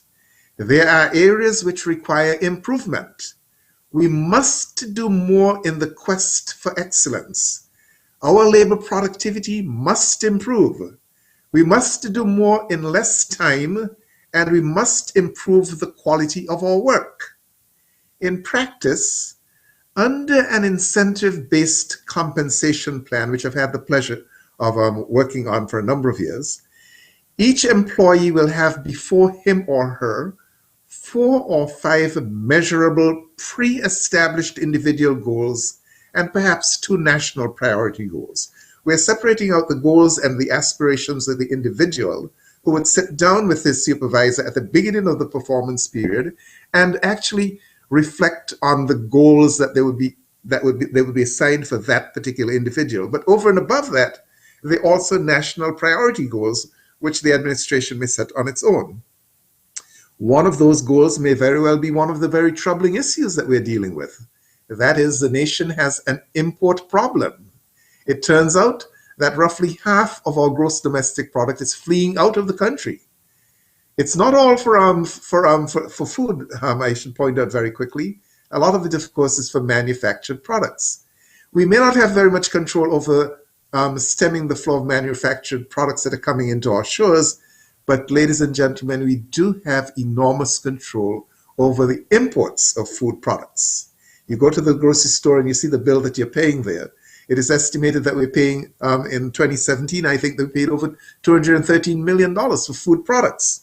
there are areas which require improvement. We must do more in the quest for excellence. Our labor productivity must improve. We must do more in less time, and we must improve the quality of our work." In practice, under an incentive-based compensation plan, which I've had the pleasure of working on for a number of years, each employee will have before him or her 4 or 5 measurable pre-established individual goals and perhaps 2 national priority goals. We're separating out the goals and the aspirations of the individual, who would sit down with his supervisor at the beginning of the performance period and actually reflect on the goals that they would be assigned for that particular individual. But over and above that, there are also national priority goals, which the administration may set on its own. One of those goals may very well be one of the very troubling issues that we're dealing with. That is, the nation has an import problem. It turns out that roughly half of our gross domestic product is fleeing out of the country. It's not all for food, I should point out very quickly. A lot of it, of course, is for manufactured products. We may not have very much control over stemming the flow of manufactured products that are coming into our shores, but ladies and gentlemen, we do have enormous control over the imports of food products. You go to the grocery store and you see the bill that you're paying there. It is estimated that we're paying, in 2017, I think they paid over $213 million for food products.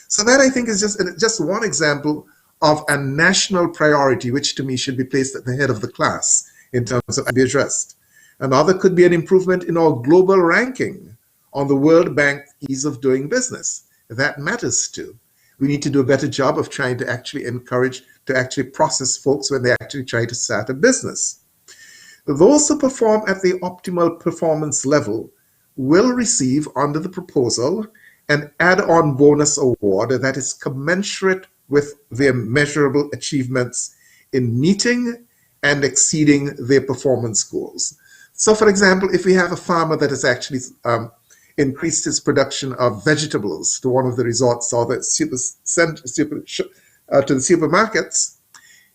So that, I think, is just one example of a national priority, which to me should be placed at the head of the class in terms of be addressed. Another could be an improvement in our global ranking on the World Bank Ease of Doing Business. That matters too. We need to do a better job of trying to actually encourage, to actually process folks when they actually try to start a business. Those who perform at the optimal performance level will receive, under the proposal, an add-on bonus award that is commensurate with their measurable achievements in meeting and exceeding their performance goals. So, for example, if we have a farmer that has actually increased his production of vegetables to one of the resorts or the to the supermarkets,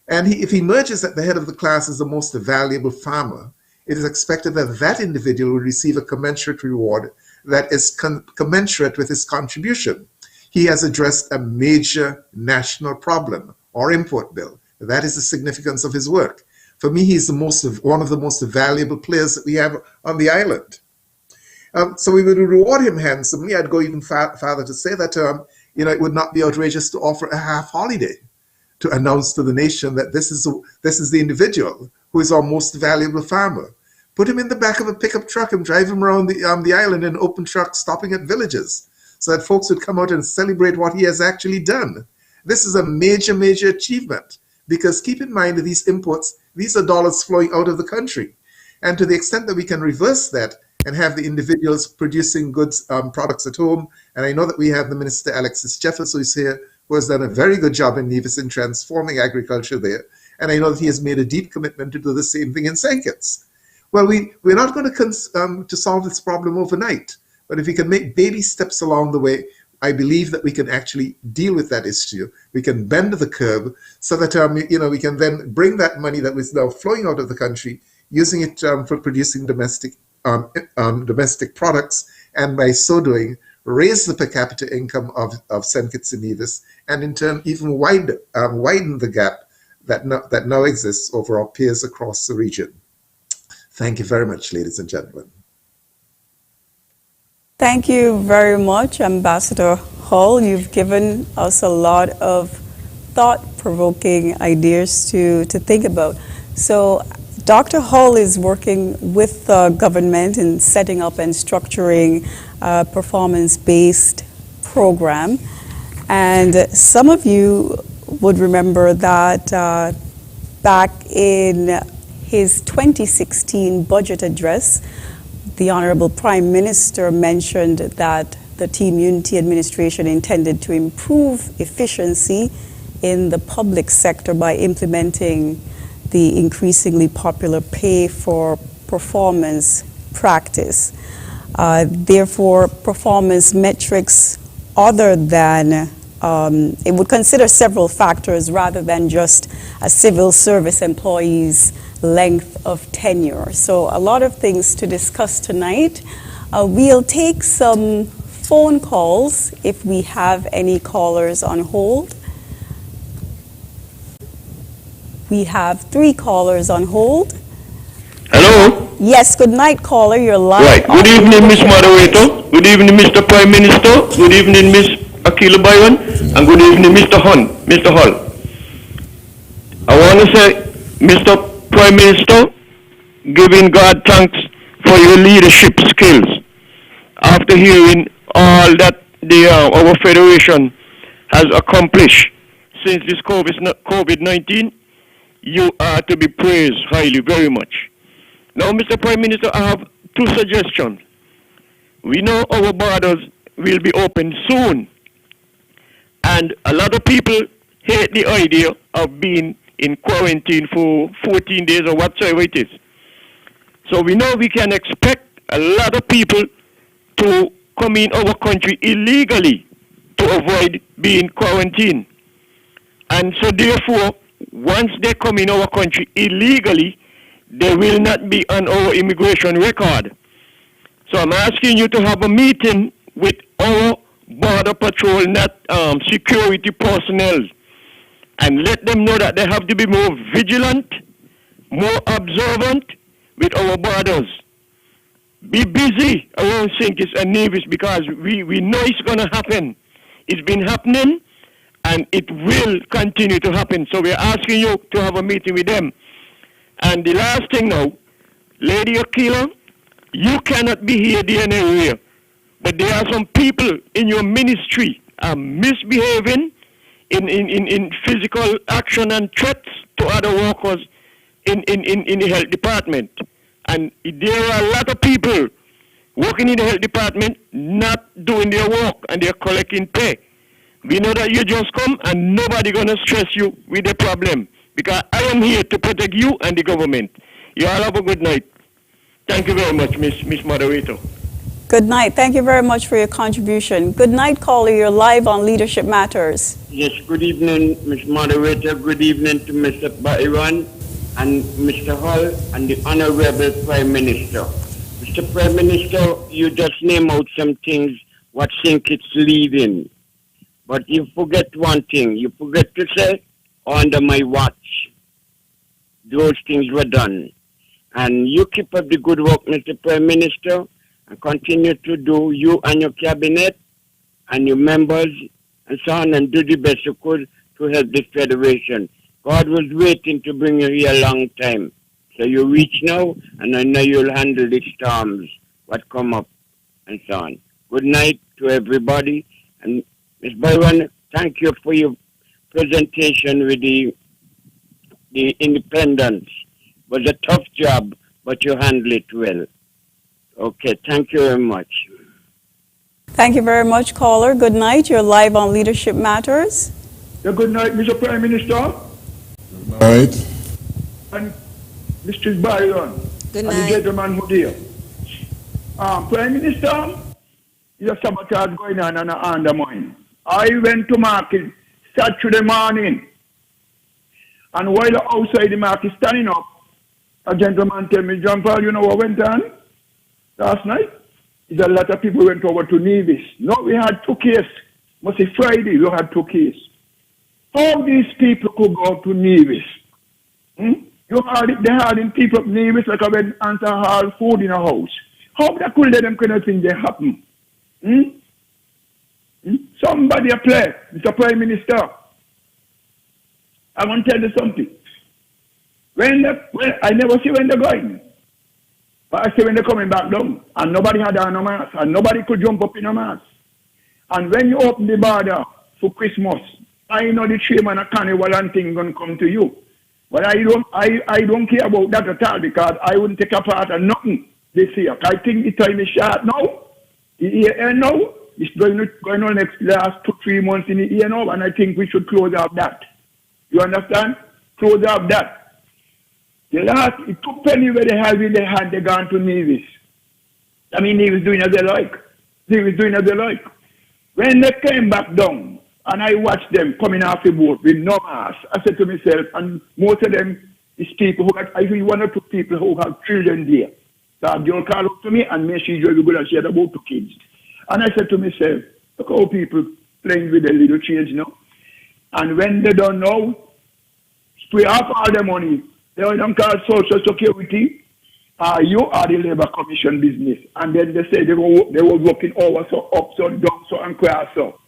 and if he emerges at the head of the class as the most valuable farmer, it is expected that that individual will receive a commensurate reward that is commensurate with his contribution. He has addressed a major national problem or import bill. That is the significance of his work. For me, he's one of the most valuable players that we have on the island. So we would reward him handsomely. I'd go even farther to say that it would not be outrageous to offer a half holiday to announce to the nation that this is the individual who is our most valuable farmer. Put him in the back of a pickup truck and drive him around the island in an open truck, stopping at villages, so that folks would come out and celebrate what he has actually done. This is a major, major achievement, because keep in mind that these imports, these are dollars flowing out of the country. And to the extent that we can reverse that and have the individuals producing goods, products at home, and I know that we have the Minister Alexis Jeffers, who is here, who has done a very good job in Nevis in transforming agriculture there. And I know that he has made a deep commitment to do the same thing in St. Kitts. Well, we're not going to solve this problem overnight, but if we can make baby steps along the way, I believe that we can actually deal with that issue. We can bend the curve so that we can then bring that money that was now flowing out of the country, using it for producing domestic products, and by so doing, raise the per capita income of St. Kitts and Nevis, and in turn even widen the gap that now exists over our peers across the region. Thank you very much, ladies and gentlemen. Thank you very much, Ambassador Hull. You've given us a lot of thought-provoking ideas to think about. So Dr. Hull is working with the government in setting up and structuring a performance-based program. And some of you would remember that back in his 2016 budget address, the Honorable Prime Minister mentioned that the Team Unity administration intended to improve efficiency in the public sector by implementing the increasingly popular pay for performance practice. Therefore, performance metrics other than it would consider several factors rather than just a civil service employee's length of tenure. So a lot of things to discuss tonight. We'll take some phone calls if we have any callers on hold. We have 3 callers on hold. Hello? Yes, good night, caller. You're live. Right. Good evening, Ms. Moderator. Good evening, Mr. Prime Minister. Good evening, Ms. Akila Byron. And good evening, Mr. Hull. I want to say, Mr. Prime Minister, giving God thanks for your leadership skills. After hearing all that our Federation has accomplished since this COVID-19, you are to be praised highly, very much. Now, Mr. Prime Minister, I have 2 suggestions. We know our borders will be open soon, and a lot of people hate the idea of being in quarantine for 14 days or whatsoever it is. So we know we can expect a lot of people to come in our country illegally to avoid being quarantined. And so therefore, once they come in our country illegally, they will not be on our immigration record. So I'm asking you to have a meeting with our Border Patrol, not security personnel, and let them know that they have to be more vigilant, more observant with our borders. Be busy around St. Kitts and Nevis because we know it's going to happen. It's been happening, and it will continue to happen. So we're asking you to have a meeting with them. And the last thing now, Lady Akila, you cannot be here, there, and everywhere. But there are some people in your ministry are misbehaving in physical action and threats to other workers in the health department. And there are a lot of people working in the health department not doing their work, and they're collecting pay. We know that you just come and nobody gonna stress you with the problem, because I am here to protect you and the government. You all have a good night. Thank you very much, Miss Moderator. Good night. Thank you very much for your contribution. Good night, caller. You're live on Leadership Matters. Yes, good evening, Ms. Moderator. Good evening to Mr. Byron and Mr. Hull and the Honorable Prime Minister. Mr. Prime Minister, you just name out some things what think it's leading. But you forget one thing. You forget to say, under my watch, those things were done. And you keep up the good work, Mr. Prime Minister, and continue to do, you and your cabinet and your members and so on, and do the best you could to help this federation. God was waiting to bring you here a long time. So you reach now, and I know you'll handle the storms, what come up, and so on. Good night to everybody. And Ms. Byron, thank you for your presentation with the independence. It was a tough job but you handle it well. Okay, thank you very much. Thank you very much, caller. Good night. You're live on Leadership Matters. Yeah, good night, Mr. Prime Minister. Good night. And Mr. Byron. Good and night. the gentleman who there. Prime Minister, there's a sabotage going on undermine. I went to market Saturday morning, and while outside the market standing up, a gentleman tell me, John Paul, you know what went on last night? Is a lot of people went over to Nevis. No, we had 2 cases. Must say Friday, we had 2 cases. How these people could go to Nevis? They had in people of Nevis like I went and had food in a house. How that could let them kind of thing they happen? Somebody a play, Mr. Prime Minister. I want to tell you something. I never see when they're going. But I see when they're coming back down. And nobody had on a mask. And nobody could jump up in a mask. And when you open the border for Christmas, I know the chairman of carnival and things going to come to you. But I don't care about that at all because I wouldn't take a part of nothing this year. I think the time is short now. The year now. It's going on next last 2-3 months in the year now. And I think we should close out that. You understand? Close out that. It took penny where they had they gone to Nevis. I mean, Nevis doing as they like. Nevis doing as they like. When they came back down, and I watched them coming off the boat with no mask, I said to myself, and most of them is people who got, I think 1 or 2 people who have children there. So a girl called up to me, and me, she's very good, and she had about 2 kids. And I said to myself, look how people playing with a little change, you know. And when they don't know, spray off all the money. They don't call Social Security. You are the Labour Commission business. And then they say they were working over, so up, so down, so and cross, so.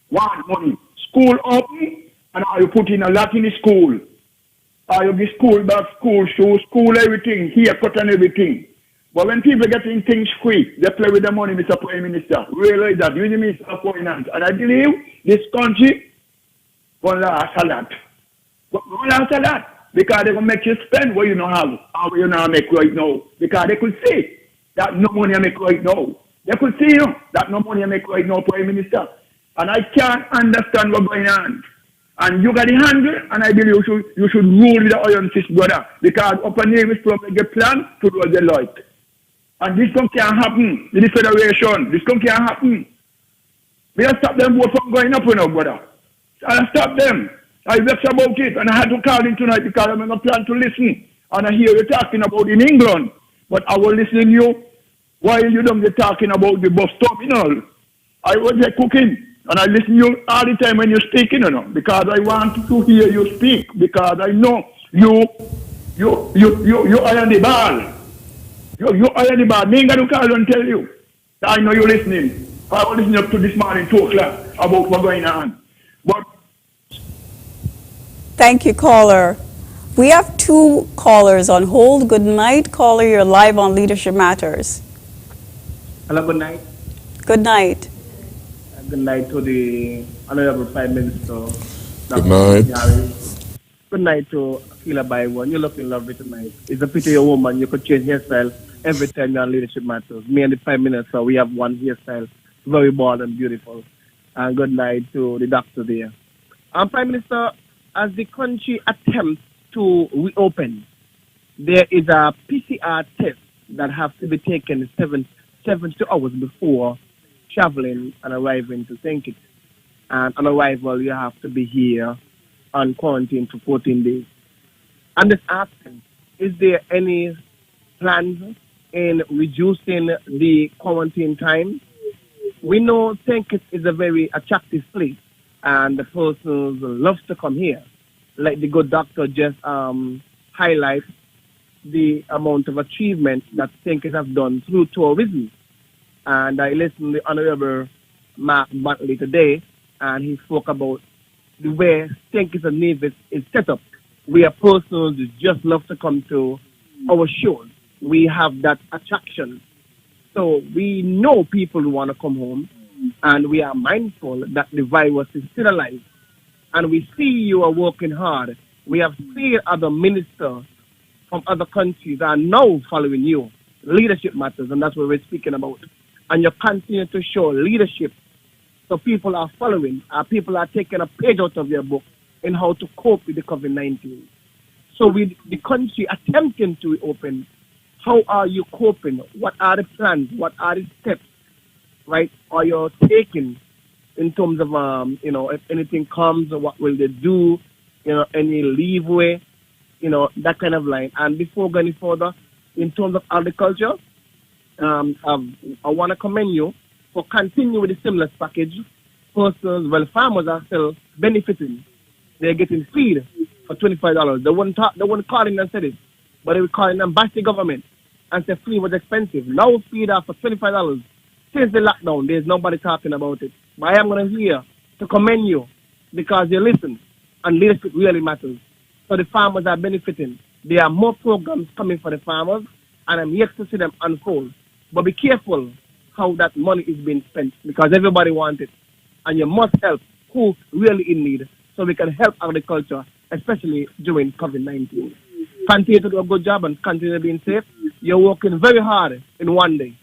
One money. School open, and you put in a lot in the school. You give school back, school shoes, school everything, haircut and everything. But when people getting things free, they play with the money, Mr. Prime Minister. Realize that. You're the Minister of Finance. And I believe this country will last a lot. Will last a lot. Because they're going to make you spend what you don't have, or what you don't make right now. Because they could see that no money I make right now. They could see that no money I make right now, Prime Minister. And I can't understand what's going on. And you got the handle, and I believe you should rule with the iron fist, brother. Because Upper Nevis probably get planned to do what they like. And this can't happen in the Federation. This can't happen. We have stop them both from going up, brother. I'll stop them. I vexed about it, and I had to call in tonight because I'm going to plan to listen. And I hear you talking about in England. But I was listening to you while you don't get talking about the bus terminal. I was there cooking, and I listen to you all the time when you're speaking, because I want to hear you speak, because I know you are on the ball. You are on the ball. Me ain't going to call and tell you. I know you're listening. I was listening up to this morning, 2 o'clock, about what's going on. But Thank you, caller. We have 2 callers on hold. Good night, caller. You're live on Leadership Matters. Hello, good night. Good night. Good night to the Honorable Prime Minister. Good night. Good night to Akila Baiwan. You're looking lovely tonight. It's a pity you're a woman. You could change hairstyle every time you're on Leadership Matters. Me and the Prime Minister, we have one hairstyle. Very bold and beautiful. And good night to the doctor there. Prime Minister, as the country attempts to reopen, there is a PCR test that has to be taken 72 hours before traveling and arriving to St. Kitts. And on arrival, you have to be here on quarantine for 14 days. I'm just asking, is there any plans in reducing the quarantine time? We know St. Kitts is a very attractive place, and the persons love to come here. Like the good doctor just highlight the amount of achievement that St. Kitts have done through tourism. And I listened to the Honorable Mark Butley today, and he spoke about the way St. Kitts and Nevis is set up, where persons just love to come to our shows. We have that attraction. So we know people want to come home, and we are mindful that the virus is still alive. And we see you are working hard. We have seen other ministers from other countries are now following you. Leadership matters, and that's what we're speaking about. And you continue to show leadership. So people are following, people are taking a page out of your book in how to cope with the COVID-19. So with the country attempting to open, how are you coping? What are the plans? What are the steps, right, are you taking in terms of, if anything comes, what will they do? Any leeway, that kind of line. And before going further, in terms of agriculture, I want to commend you for continuing with the stimulus package. Farmers are still benefiting. They're getting feed for $25. They wouldn't call in and said it, but they were calling them back to government and say feed was expensive. Now feed are for $25. Since the lockdown, there's nobody talking about it. But I am going to here to commend you because you listen and leadership really matters. So the farmers are benefiting. There are more programs coming for the farmers, and I'm yet to see them unfold. But be careful how that money is being spent because everybody wants it. And you must help who really in need so we can help agriculture, especially during COVID-19. Continue to do a good job and continue being safe. You're working very hard in one day,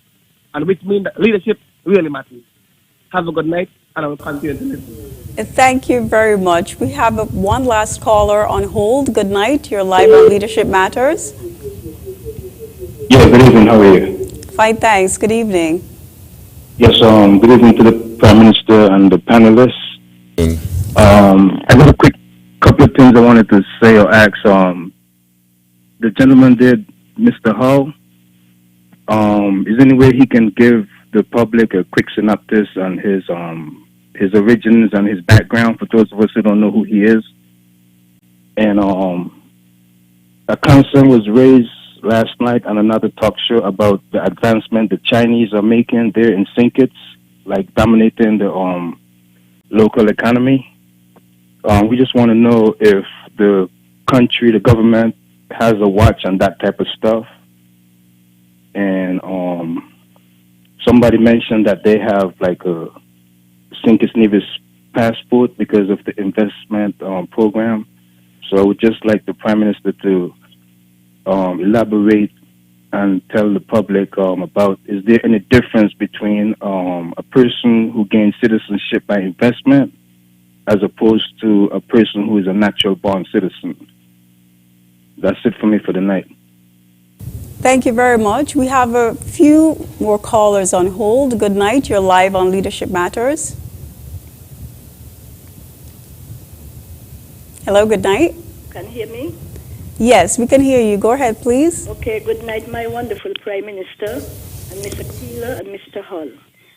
and which means that leadership really matters. Have a good night, and I will continue to listen. Thank you very much. We have one last caller on hold. Good night. You're live on Leadership Matters. Yeah, good evening. How are you? Fine, thanks. Good evening. Yes, good evening to the Prime Minister and the panelists. I got a quick couple of things I wanted to say or ask. The gentleman did, Mr. Hull. Is there any way he can give the public a quick synopsis on his origins and his background for those of us who don't know who he is? And a concern was raised last night on another talk show about the advancement the Chinese are making there in Sinkits, like dominating the local economy. We just want to know if the country, the government, has a watch on that type of stuff. And somebody mentioned that they have like a Sinkits Nevis passport because of the investment program. So I would just like the Prime Minister to elaborate and tell the public about, is there any difference between a person who gains citizenship by investment as opposed to a person who is a natural born citizen? That's it for me for the night. Thank you very much. We have a few more callers on hold. Good night. You're live on Leadership Matters. Hello, good night. Can you hear me? Yes, we can hear you. Go ahead, please. Okay, good night, my wonderful Prime Minister and Mr. Keeler and Mr. Hull.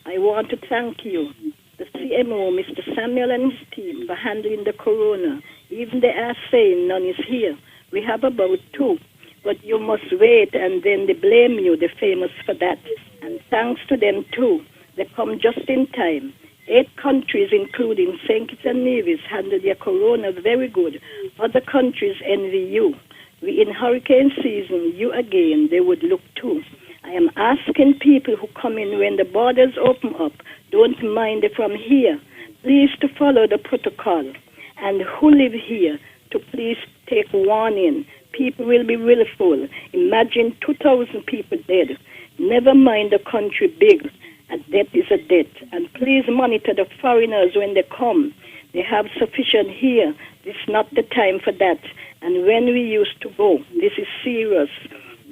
I want to thank you, the CMO, Mr. Samuel and his team, for handling the corona. Even they are saying none is here. We have about 2, but you must wait, and then they blame you, they're famous for that. And thanks to them too, they come just in time. 8 countries, including St. Kitts and Nevis, handled their corona very good. Other countries envy you. We in hurricane season, you again, they would look too. I am asking people who come in when the borders open up, don't mind it from here, please to follow the protocol. And who live here, to please take warning. People will be willful. Imagine 2,000 people dead. Never mind the country big. A debt is a debt. And please monitor the foreigners when they come. They have sufficient here. This is not the time for that. And when we used to go, this is serious.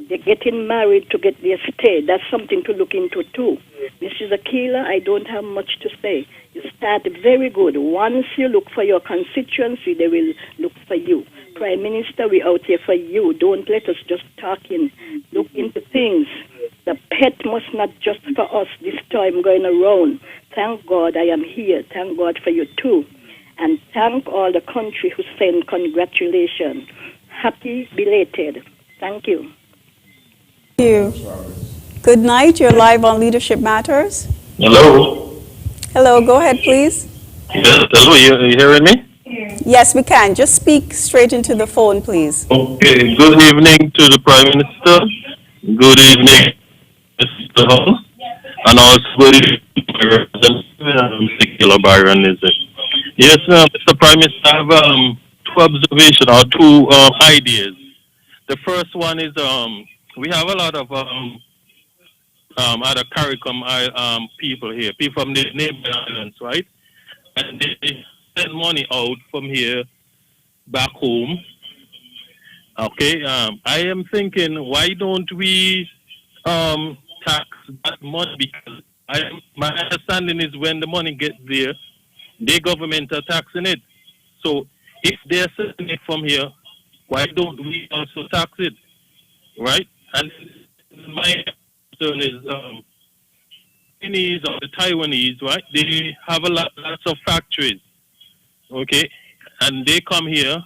They're getting married to get their stay. That's something to look into too. Mrs. Akila, I don't have much to say. You start very good. Once you look for your constituency, they will look for you. Prime Minister, we're out here for you. Don't let us just talk in. Look into things. The pet must not just for us this time going around. Thank God I am here. Thank God for you too. And thank all the country who sent congratulations. Happy belated. Thank you. Thank you. Good night. You're live on Leadership Matters. Hello. Hello. Go ahead, please. Yes, hello. You hearing me? Yes, we can. Just speak straight into the phone, please. Okay. Good evening to the Prime Minister. Good evening, Mr. Hull. And also good evening to Mr. Killer Byron, is it? Yes, Mr. Prime Minister, I have 2 observations or 2 ideas. The first one is we have a lot of other CARICOM people here, people from the neighboring islands, right? And they send money out from here back home. Okay, I am thinking, why don't we tax that money? Because my understanding is when the money gets there, the government are taxing it. So if they're sending it from here, why don't we also tax it, right? And my concern is Chinese or the Taiwanese, right? They have lots of factories, okay, and they come here.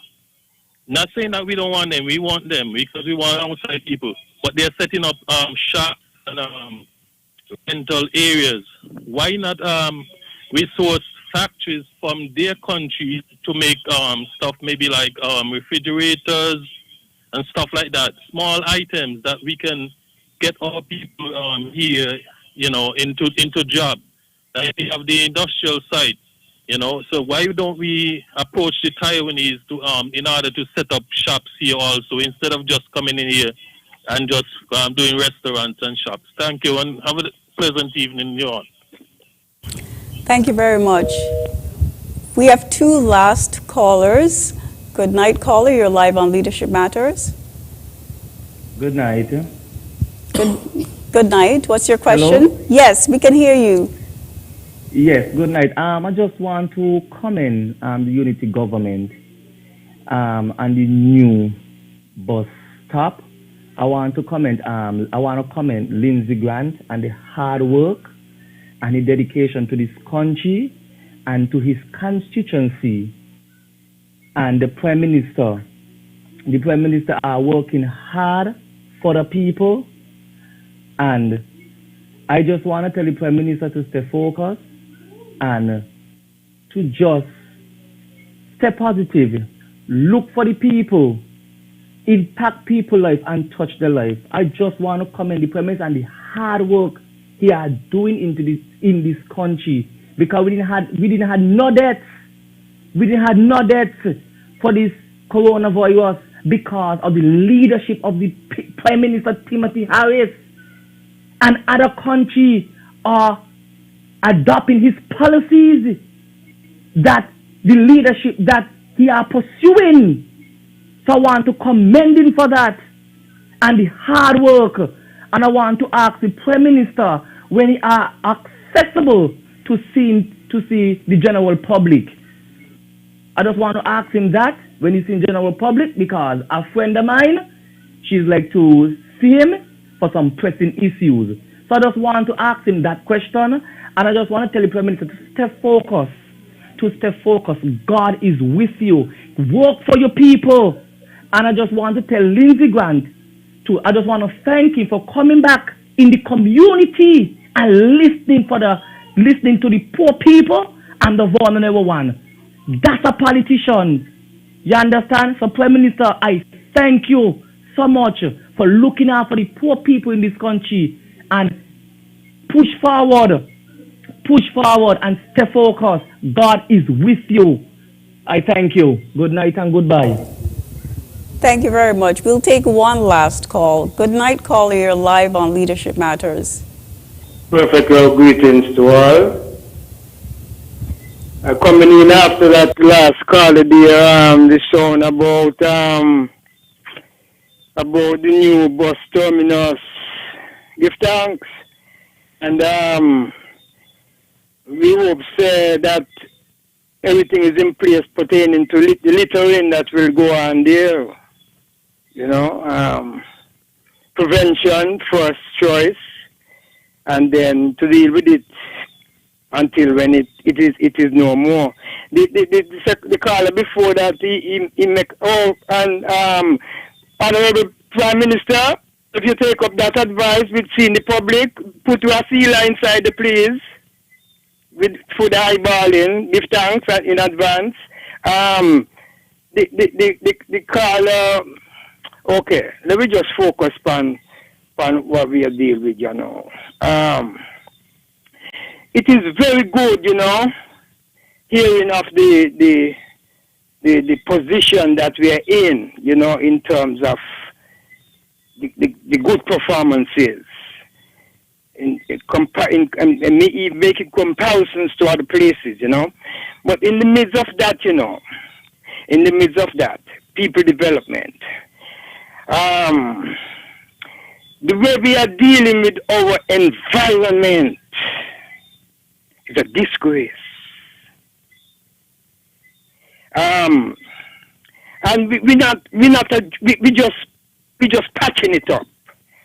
Not saying that we don't want them, we want them because we want outside people, but they're setting up shops and rental areas. Why not we source factories from their countries to make stuff, maybe like refrigerators and stuff like that, small items that we can get our people here, you know, into jobs. We have the industrial side, you know. So why don't we approach the Taiwanese to in order to set up shops here also, instead of just coming in here and just doing restaurants and shops? Thank you, and have a pleasant evening, y'all. Thank you very much. We have two last callers. Good night, caller. You're live on Leadership Matters. Good night. Good night. What's your question? Hello? Yes, we can hear you. Yes, good night. I just want to comment on the unity government and the new bus stop. I want to comment Lindsey Grant and the hard work and his dedication to this country and to his constituency. And the Prime Minister are working hard for the people. And I just want to tell the Prime Minister to stay focused and to just stay positive. Look for the people, impact people's life and touch their life. I just want to commend the Prime Minister and the hard work he are doing in this country, because we didn't have no deaths. We didn't have no deaths for this coronavirus because of the leadership of the Prime Minister Timothy Harris. And other countries are adopting his policies, that the leadership that he are pursuing. So I want to commend him for that and the hard work. And I want to ask the Prime Minister when he are accessible to see the general public. I just want to ask him that when he's in general public, because a friend of mine, she's like to see him for some pressing issues. So I just want to ask him that question, and I just want to tell the Prime Minister to stay focused. God is with you. Work for your people. And I just want to tell Lindsey Grant I just want to thank him for coming back in the community and listening to the poor people and the vulnerable one. That's a politician. You understand? So Prime Minister, I thank you so much for looking out for the poor people in this country, and push forward and stay focused. God is with you. I thank you. Good night and goodbye. Thank you very much. We'll take one last call. Good night, caller. You're live on Leadership Matters. Perfect. Well, greetings to all. Coming in after that last call there, the sound about the new bus terminus. Give thanks, and we hope that everything is in place pertaining to the littering that will go on there. You know, prevention first choice, and then to deal with it until when it is no more. The caller before that, he make and Honorable Prime Minister, if you take up that advice with seeing the public, put your sealer inside the place with food eyeballing. Give thanks in advance. The caller. Okay, let me just focus on what we are dealing with, you know. It is very good, you know, hearing of the position that we are in, you know, in terms of the good performances, and making comparisons to other places, you know. But in the midst of that, people development, the way we are dealing with our environment is a disgrace. And we just patching it up.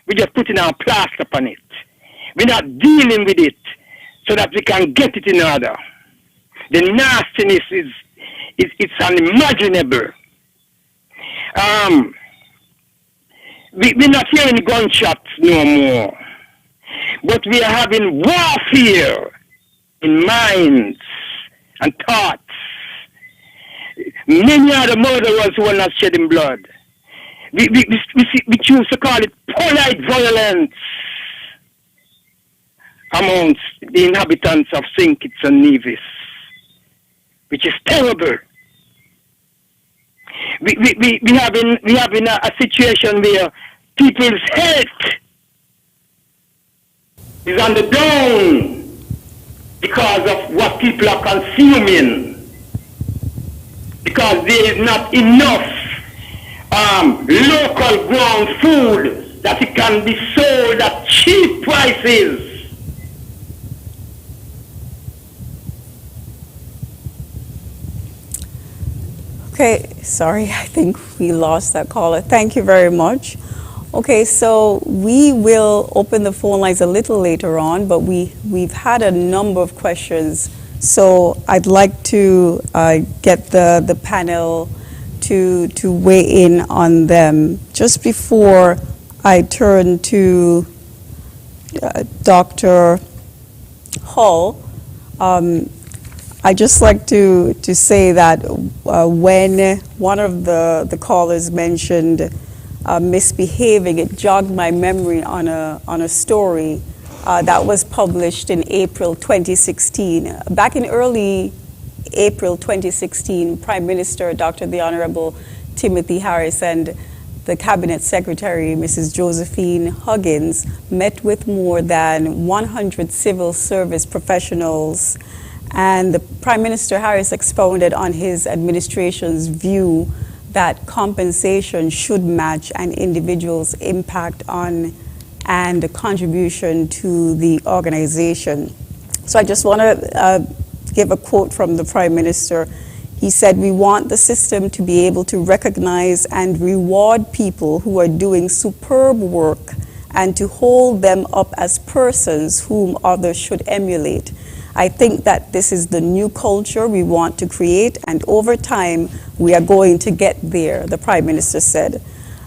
We just putting our plaster upon it. We're not dealing with it so that we can get it in order. The nastiness it's unimaginable. We're not hearing gunshots no more, but we are having warfare in minds and thoughts. Many are the murderers who are not shedding blood. We choose to call it polite violence amongst the inhabitants of St. Kitts and Nevis, which is terrible. We having a situation where people's health is on the down because of what people are consuming, because there is not enough local grown food that it can be sold at cheap prices. Okay, sorry, I think we lost that caller. Thank you very much. Okay, so we will open the phone lines a little later on, but we've had a number of questions. So I'd like to get the panel to weigh in on them. Just before I turn to Dr. Hall, I just like to say that when one of the callers mentioned misbehaving, it jogged my memory on a story that was published in April 2016. Back in early April 2016, Prime Minister the Honorable Timothy Harris and the Cabinet Secretary, Mrs. Josephine Huggins, met with more than 100 civil service professionals, and the Prime Minister Harris expounded on his administration's view that compensation should match an individual's impact on and the contribution to the organization. So I just want to give a quote from the Prime Minister. He said, "We want the system to be able to recognize and reward people who are doing superb work and to hold them up as persons whom others should emulate. I think that this is the new culture we want to create, and over time, we are going to get there," the Prime Minister said.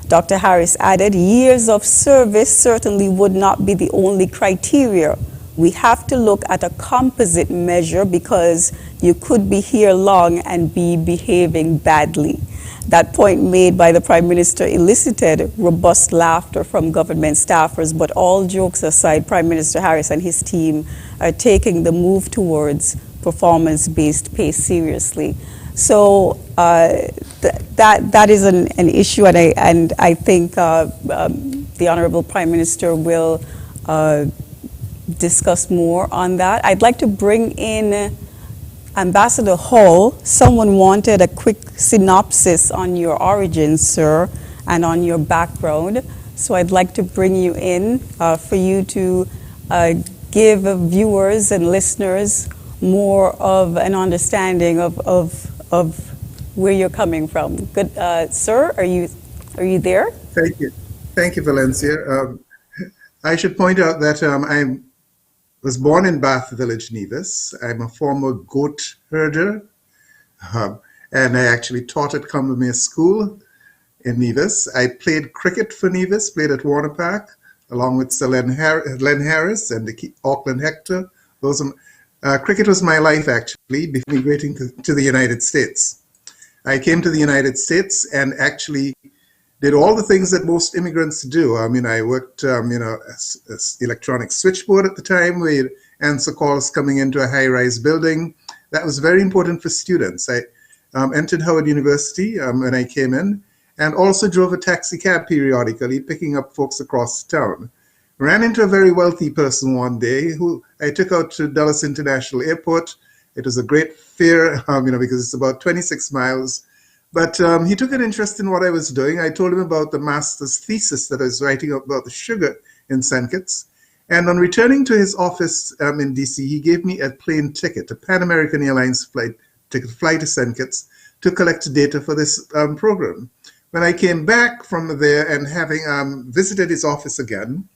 Dr. Harris added, "Years of service certainly would not be the only criteria. We have to look at a composite measure because you could be here long and be behaving badly." That point made by the Prime Minister elicited robust laughter from government staffers, but all jokes aside, Prime Minister Harris and his team are taking the move towards performance-based pay seriously. So that is an issue, and I think the Honorable Prime Minister will discuss more on that. I'd like to bring in Ambassador Hall. Someone wanted a quick synopsis on your origins, sir, and on your background. So I'd like to bring you in for you to give viewers and listeners more of an understanding of where you're coming from. Good, sir, are you there? Thank you, Valencia. I should point out that I was born in Bath Village, Nevis. I'm a former goat herder, and I actually taught at Cumbermere School in Nevis. I played cricket for Nevis, played at Warner Park, along with Sir Len Harris and the Auckland Hector. Cricket was my life, actually, before migrating to the United States. I came to the United States and actually did all the things that most immigrants do. I mean, I worked, as electronic switchboard at the time, where you'd answer calls coming into a high-rise building. That was very important for students. I entered Howard University when I came in, and also drove a taxi cab periodically, picking up folks across town. Ran into a very wealthy person one day who I took out to Dulles International Airport. It was a great fare, because it's about 26 miles. But he took an interest in what I was doing. I told him about the master's thesis that I was writing about the sugar in St. Kitts. And on returning to his office in DC, he gave me a plane ticket, a Pan American Airlines flight ticket, fly to St. Kitts to collect data for this program. When I came back from there and having visited his office again,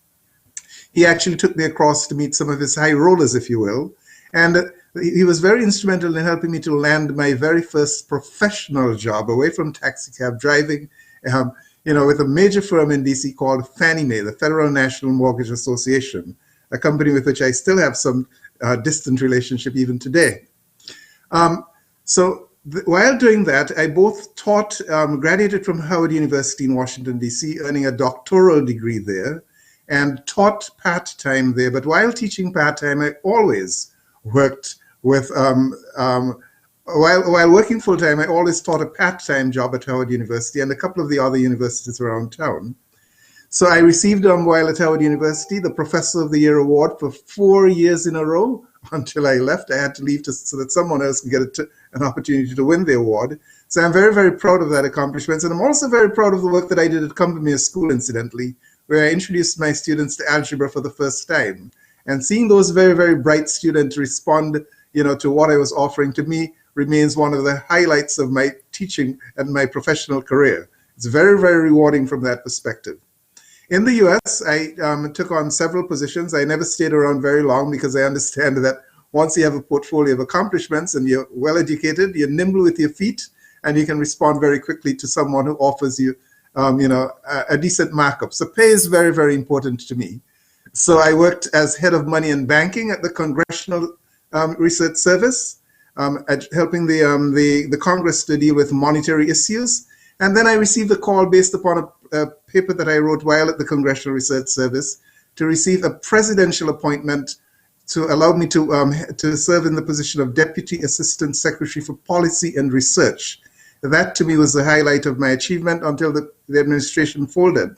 he actually took me across to meet some of his high rollers, if you will. And he was very instrumental in helping me to land my very first professional job away from taxi cab driving, with a major firm in DC called Fannie Mae, the Federal National Mortgage Association, a company with which I still have some distant relationship even today. While doing that, I both taught, graduated from Howard University in Washington, D.C., earning a doctoral degree there, and taught part-time there. But while teaching part-time, I always worked with, while working full-time, I always taught a part-time job at Howard University and a couple of the other universities around town. So I received, while at Howard University, the Professor of the Year award for 4 years in a row until I left. I had to leave so that someone else could get an opportunity to win the award. So I'm very, very proud of that accomplishment. And I'm also very proud of the work that I did at Combermere School, incidentally, where I introduced my students to algebra for the first time. And seeing those very, very bright students respond, to what I was offering, to me remains one of the highlights of my teaching and my professional career. It's very, very rewarding from that perspective. In the US, I took on several positions. I never stayed around very long because I understand that once you have a portfolio of accomplishments and you're well educated, you're nimble with your feet, and you can respond very quickly to someone who offers you, a decent markup. So pay is very, very important to me. So I worked as head of money and banking at the Congressional Research Service, helping the Congress to deal with monetary issues. And then I received a call based upon a paper that I wrote while at the Congressional Research Service to receive a presidential appointment to allow me to serve in the position of Deputy Assistant Secretary for Policy and Research. That to me was the highlight of my achievement until the administration folded.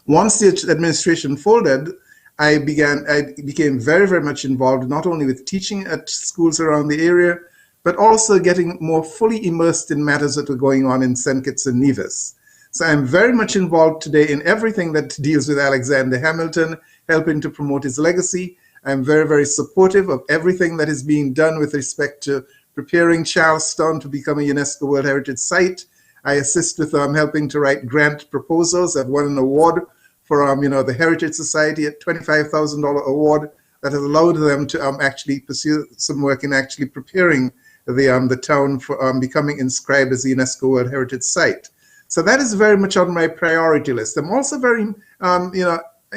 Once the administration folded, I became very, very much involved, not only with teaching at schools around the area, but also getting more fully immersed in matters that were going on in St. Kitts and Nevis. So I'm very much involved today in everything that deals with Alexander Hamilton, helping to promote his legacy. I'm very, very supportive of everything that is being done with respect to preparing Charlestown to become a UNESCO World Heritage Site. I assist with helping to write grant proposals. I've won an award for the Heritage Society, a $25,000 award that has allowed them to actually pursue some work in actually preparing the town for becoming inscribed as a UNESCO World Heritage Site. So that is very much on my priority list. I'm also very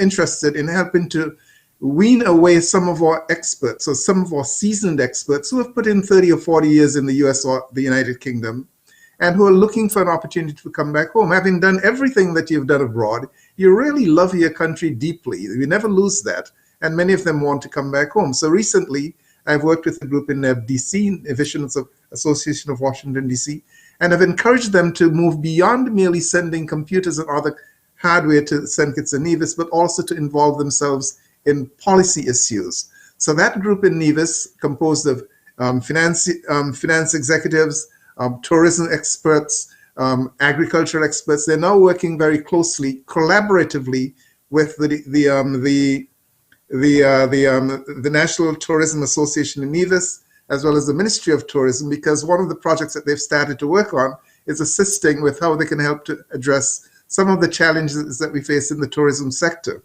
interested in helping to wean away some of our experts, or some of our seasoned experts who have put in 30 or 40 years in the US or the United Kingdom, and who are looking for an opportunity to come back home. Having done everything that you've done abroad, you really love your country deeply. You never lose that. And many of them want to come back home. So recently, I've worked with a group in DC, Visions of Association of Washington, DC, and I've encouraged them to move beyond merely sending computers and other hardware to St. Kitts and Nevis, but also to involve themselves in policy issues. So that group in Nevis, composed of finance executives, tourism experts, agricultural experts, they're now working very closely, collaboratively with the National Tourism Association in Nevis, as well as the Ministry of Tourism, because one of the projects that they've started to work on is assisting with how they can help to address some of the challenges that we face in the tourism sector.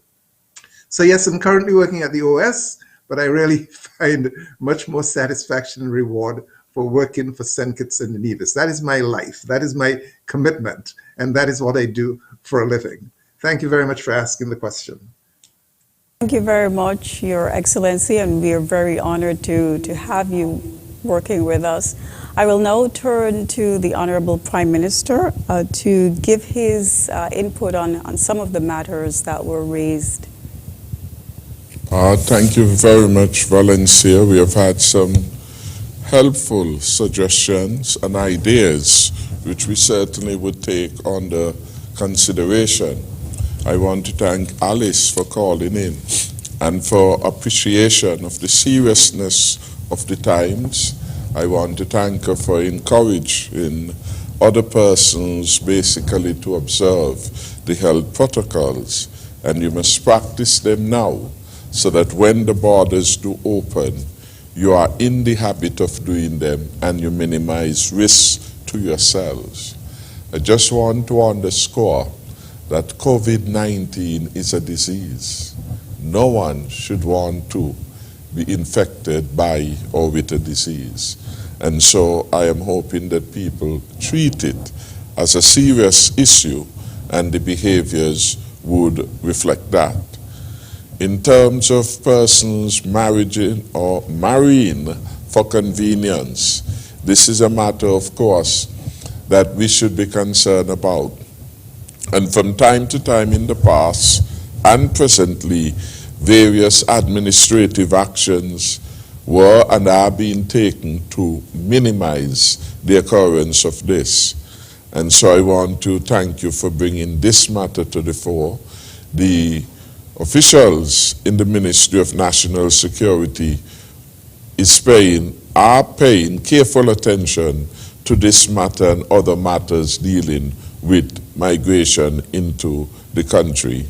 So yes, I'm currently working at the OS, but I really find much more satisfaction and reward for working for St. Kitts and Nevis. That is my life, that is my commitment, and that is what I do for a living. Thank you very much for asking the question. Thank you very much, Your Excellency, and we are very honored to have you working with us. I will now turn to the Honorable Prime Minister to give his input on some of the matters that were raised. Thank you very much, Valencia. We have had some helpful suggestions and ideas which we certainly would take under consideration. I want to thank Alice for calling in and for appreciation of the seriousness of the times. I want to thank her for encouraging other persons basically to observe the health protocols, and you must practice them now so that when the borders do open, you are in the habit of doing them and you minimize risks to yourselves. I just want to underscore that COVID-19 is a disease. No one should want to be infected by or with a disease. And so I am hoping that people treat it as a serious issue and the behaviors would reflect that. In terms of persons marrying or marrying for convenience, this is a matter, of course, that we should be concerned about. And from time to time in the past and presently, various administrative actions were and are being taken to minimize the occurrence of this. And so I want to thank you for bringing this matter to the fore. The officials in the Ministry of National Security are paying careful attention to this matter and other matters dealing with migration into the country.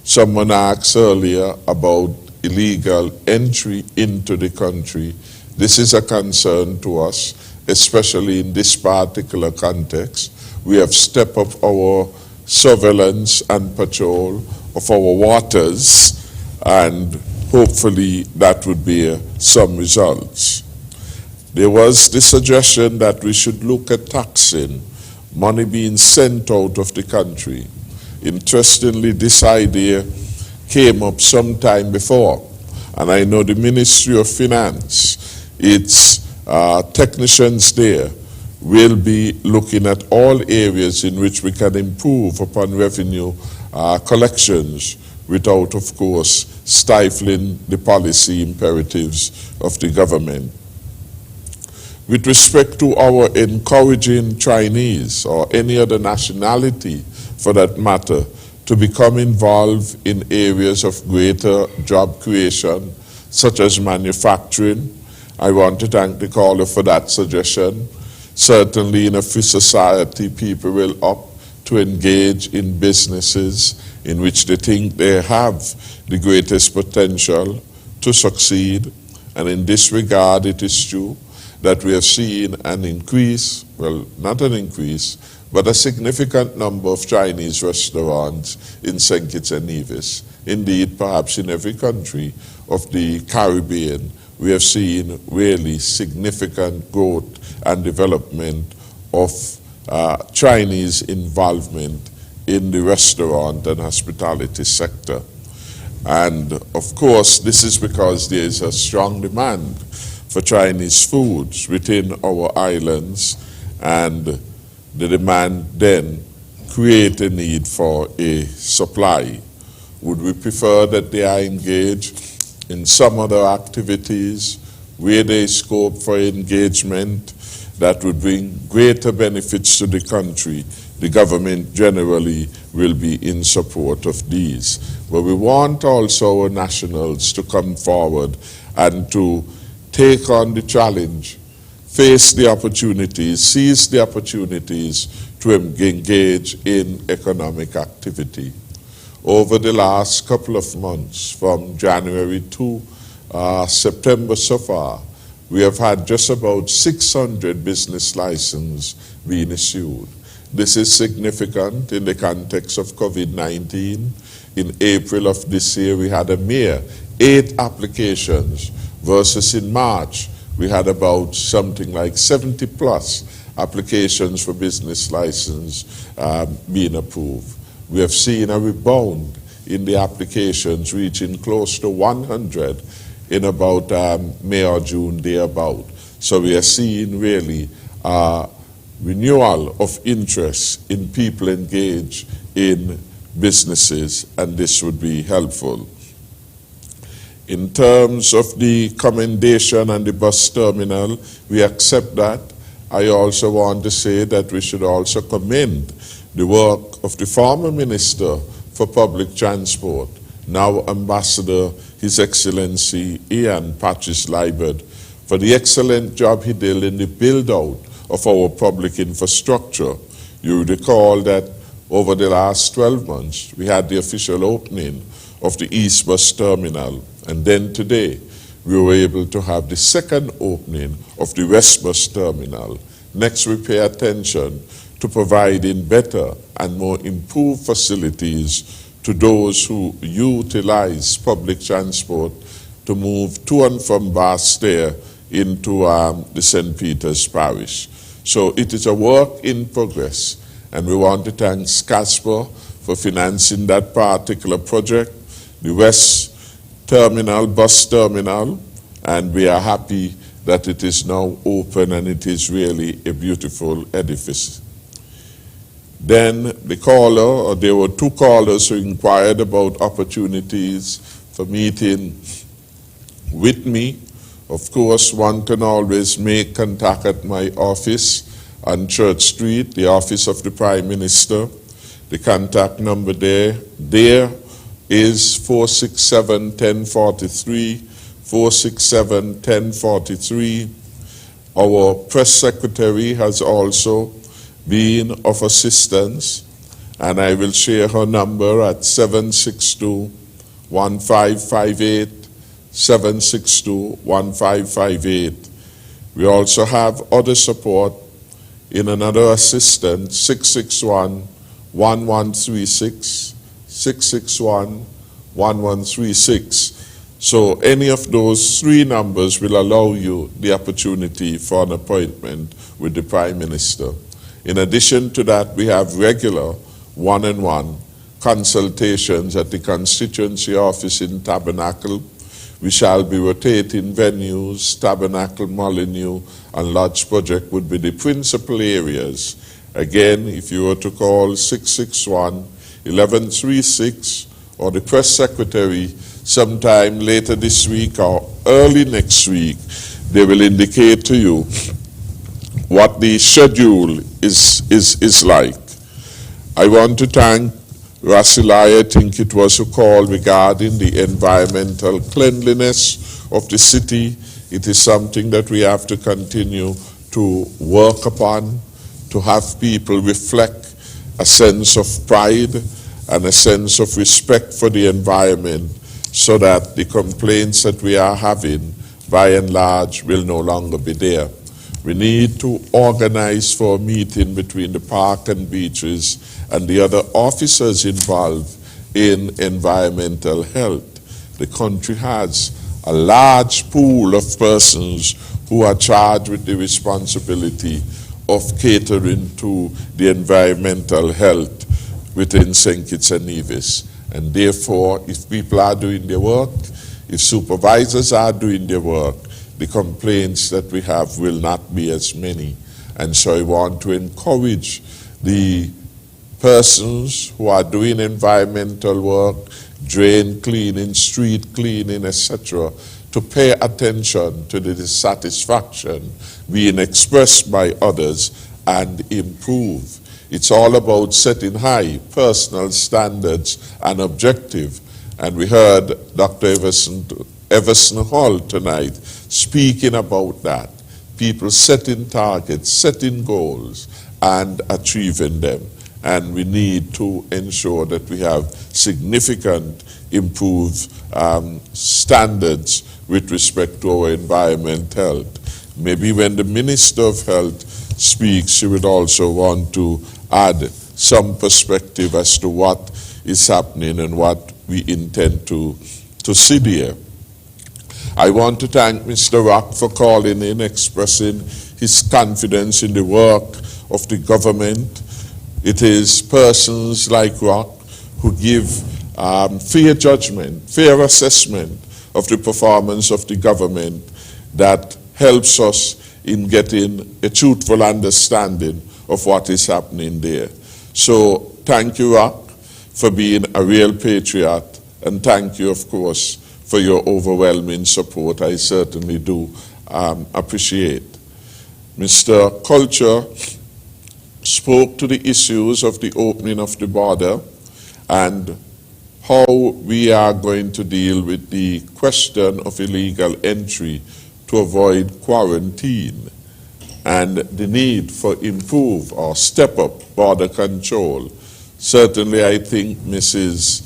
Someone asked earlier about illegal entry into the country. This is a concern to us, especially in this particular context. We have stepped up our surveillance and patrol of our waters, and hopefully that would bear some results. There was the suggestion that we should look at taxing money being sent out of the country. Interestingly, this idea came up some time before, and I know the Ministry of Finance, its technicians there, will be looking at all areas in which we can improve upon revenue collections without, of course, stifling the policy imperatives of the government. With respect to our encouraging Chinese or any other nationality for that matter to become involved in areas of greater job creation, such as manufacturing, I want to thank the caller for that suggestion. Certainly in a free society, people will opt to engage in businesses in which they think they have the greatest potential to succeed. And in this regard, it is true that we have seen an increase, well, not an increase, but a significant number of Chinese restaurants in St. Kitts and Nevis. Indeed, perhaps in every country of the Caribbean, we have seen really significant growth and development of Chinese involvement in the restaurant and hospitality sector. And of course, this is because there is a strong demand for Chinese foods within our islands, and the demand then create a need for a supply. Would we prefer that they are engaged in some other activities where there is scope for engagement that would bring greater benefits to the country? The government generally will be in support of these. But we want also our nationals to come forward and to take on the challenge, face the opportunities, seize the opportunities to engage in economic activity. Over the last couple of months, from January to September so far, we have had just about 600 business licenses being issued. This is significant in the context of COVID-19. In April of this year, we had a mere 8 applications, versus in March, we had about something like 70 plus applications for business license being approved. We have seen a rebound in the applications reaching close to 100 in about May or June, thereabout. So we are seeing really renewal of interest in people engaged in businesses, and this would be helpful. In terms of the commendation and the bus terminal, we accept that, I also want to say that we should also commend the work of the former Minister for Public Transport, now Ambassador His Excellency Ian Patrice Liburd, for the excellent job he did in the build-out of our public infrastructure. You recall that over the last 12 months, we had the official opening of the East Bus Terminal, and then today, we were able to have the second opening of the West Bus Terminal. Next, we pay attention to providing better and more improved facilities to those who utilize public transport to move to and from Basseterre into the St. Peter's Parish. So it is a work in progress, and we want to thank Casper for financing that particular project, the West Terminal, Bus Terminal, and we are happy that it is now open and it is really a beautiful edifice. Then the caller, or there were two callers who inquired about opportunities for meeting with me. Of course, one can always make contact at my office on Church Street, the office of the Prime Minister. The contact number there is 467-1043, 467-1043. Our press secretary has also been of assistance, and I will share her number at 762-1558, 762-1558. We also have other support in another assistant, 661-1136, 661-1136. So any of those three numbers will allow you the opportunity for an appointment with the Prime Minister. In addition to that, we have regular one-on-one consultations at the constituency office in Tabernacle. We shall be rotating venues. Tabernacle, Molyneux, and Lodge Project would be the principal areas. Again, if you were to call 661-1136 or the press secretary sometime later this week or early next week, they will indicate to you what the schedule is like. I want to thank Rasilai, I think it was a call regarding the environmental cleanliness of the city. It is something that we have to continue to work upon, to have people reflect a sense of pride and a sense of respect for the environment, so that the complaints that we are having, by and large, will no longer be there. We need to organize for a meeting between the park and beaches and the other officers involved in environmental health. The country has a large pool of persons who are charged with the responsibility of catering to the environmental health within St. Kitts and Nevis. And therefore, if people are doing their work, if supervisors are doing their work, the complaints that we have will not be as many. And so I want to encourage the persons who are doing environmental work, drain cleaning, street cleaning, etc., to pay attention to the dissatisfaction being expressed by others and improve. It's all about setting high personal standards and objective. And we heard Dr. Everson Hall tonight speaking about that. People setting targets, setting goals, and achieving them. And we need to ensure that we have significant improved standards with respect to our environment health. Maybe when the Minister of Health speaks, she would also want to add some perspective as to what is happening and what we intend to see there. I want to thank Mr. Rock for calling in, expressing his confidence in the work of the government. It is persons like Rock who give fair judgment, fair assessment of the performance of the government that helps us in getting a truthful understanding of what is happening there. So thank you, Rock, for being a real patriot, and thank you, of course, for your overwhelming support. I certainly do appreciate. Mr. Culture spoke to the issues of the opening of the border and how we are going to deal with the question of illegal entry to avoid quarantine and the need for improve or step up border control. Certainly, I think Mrs.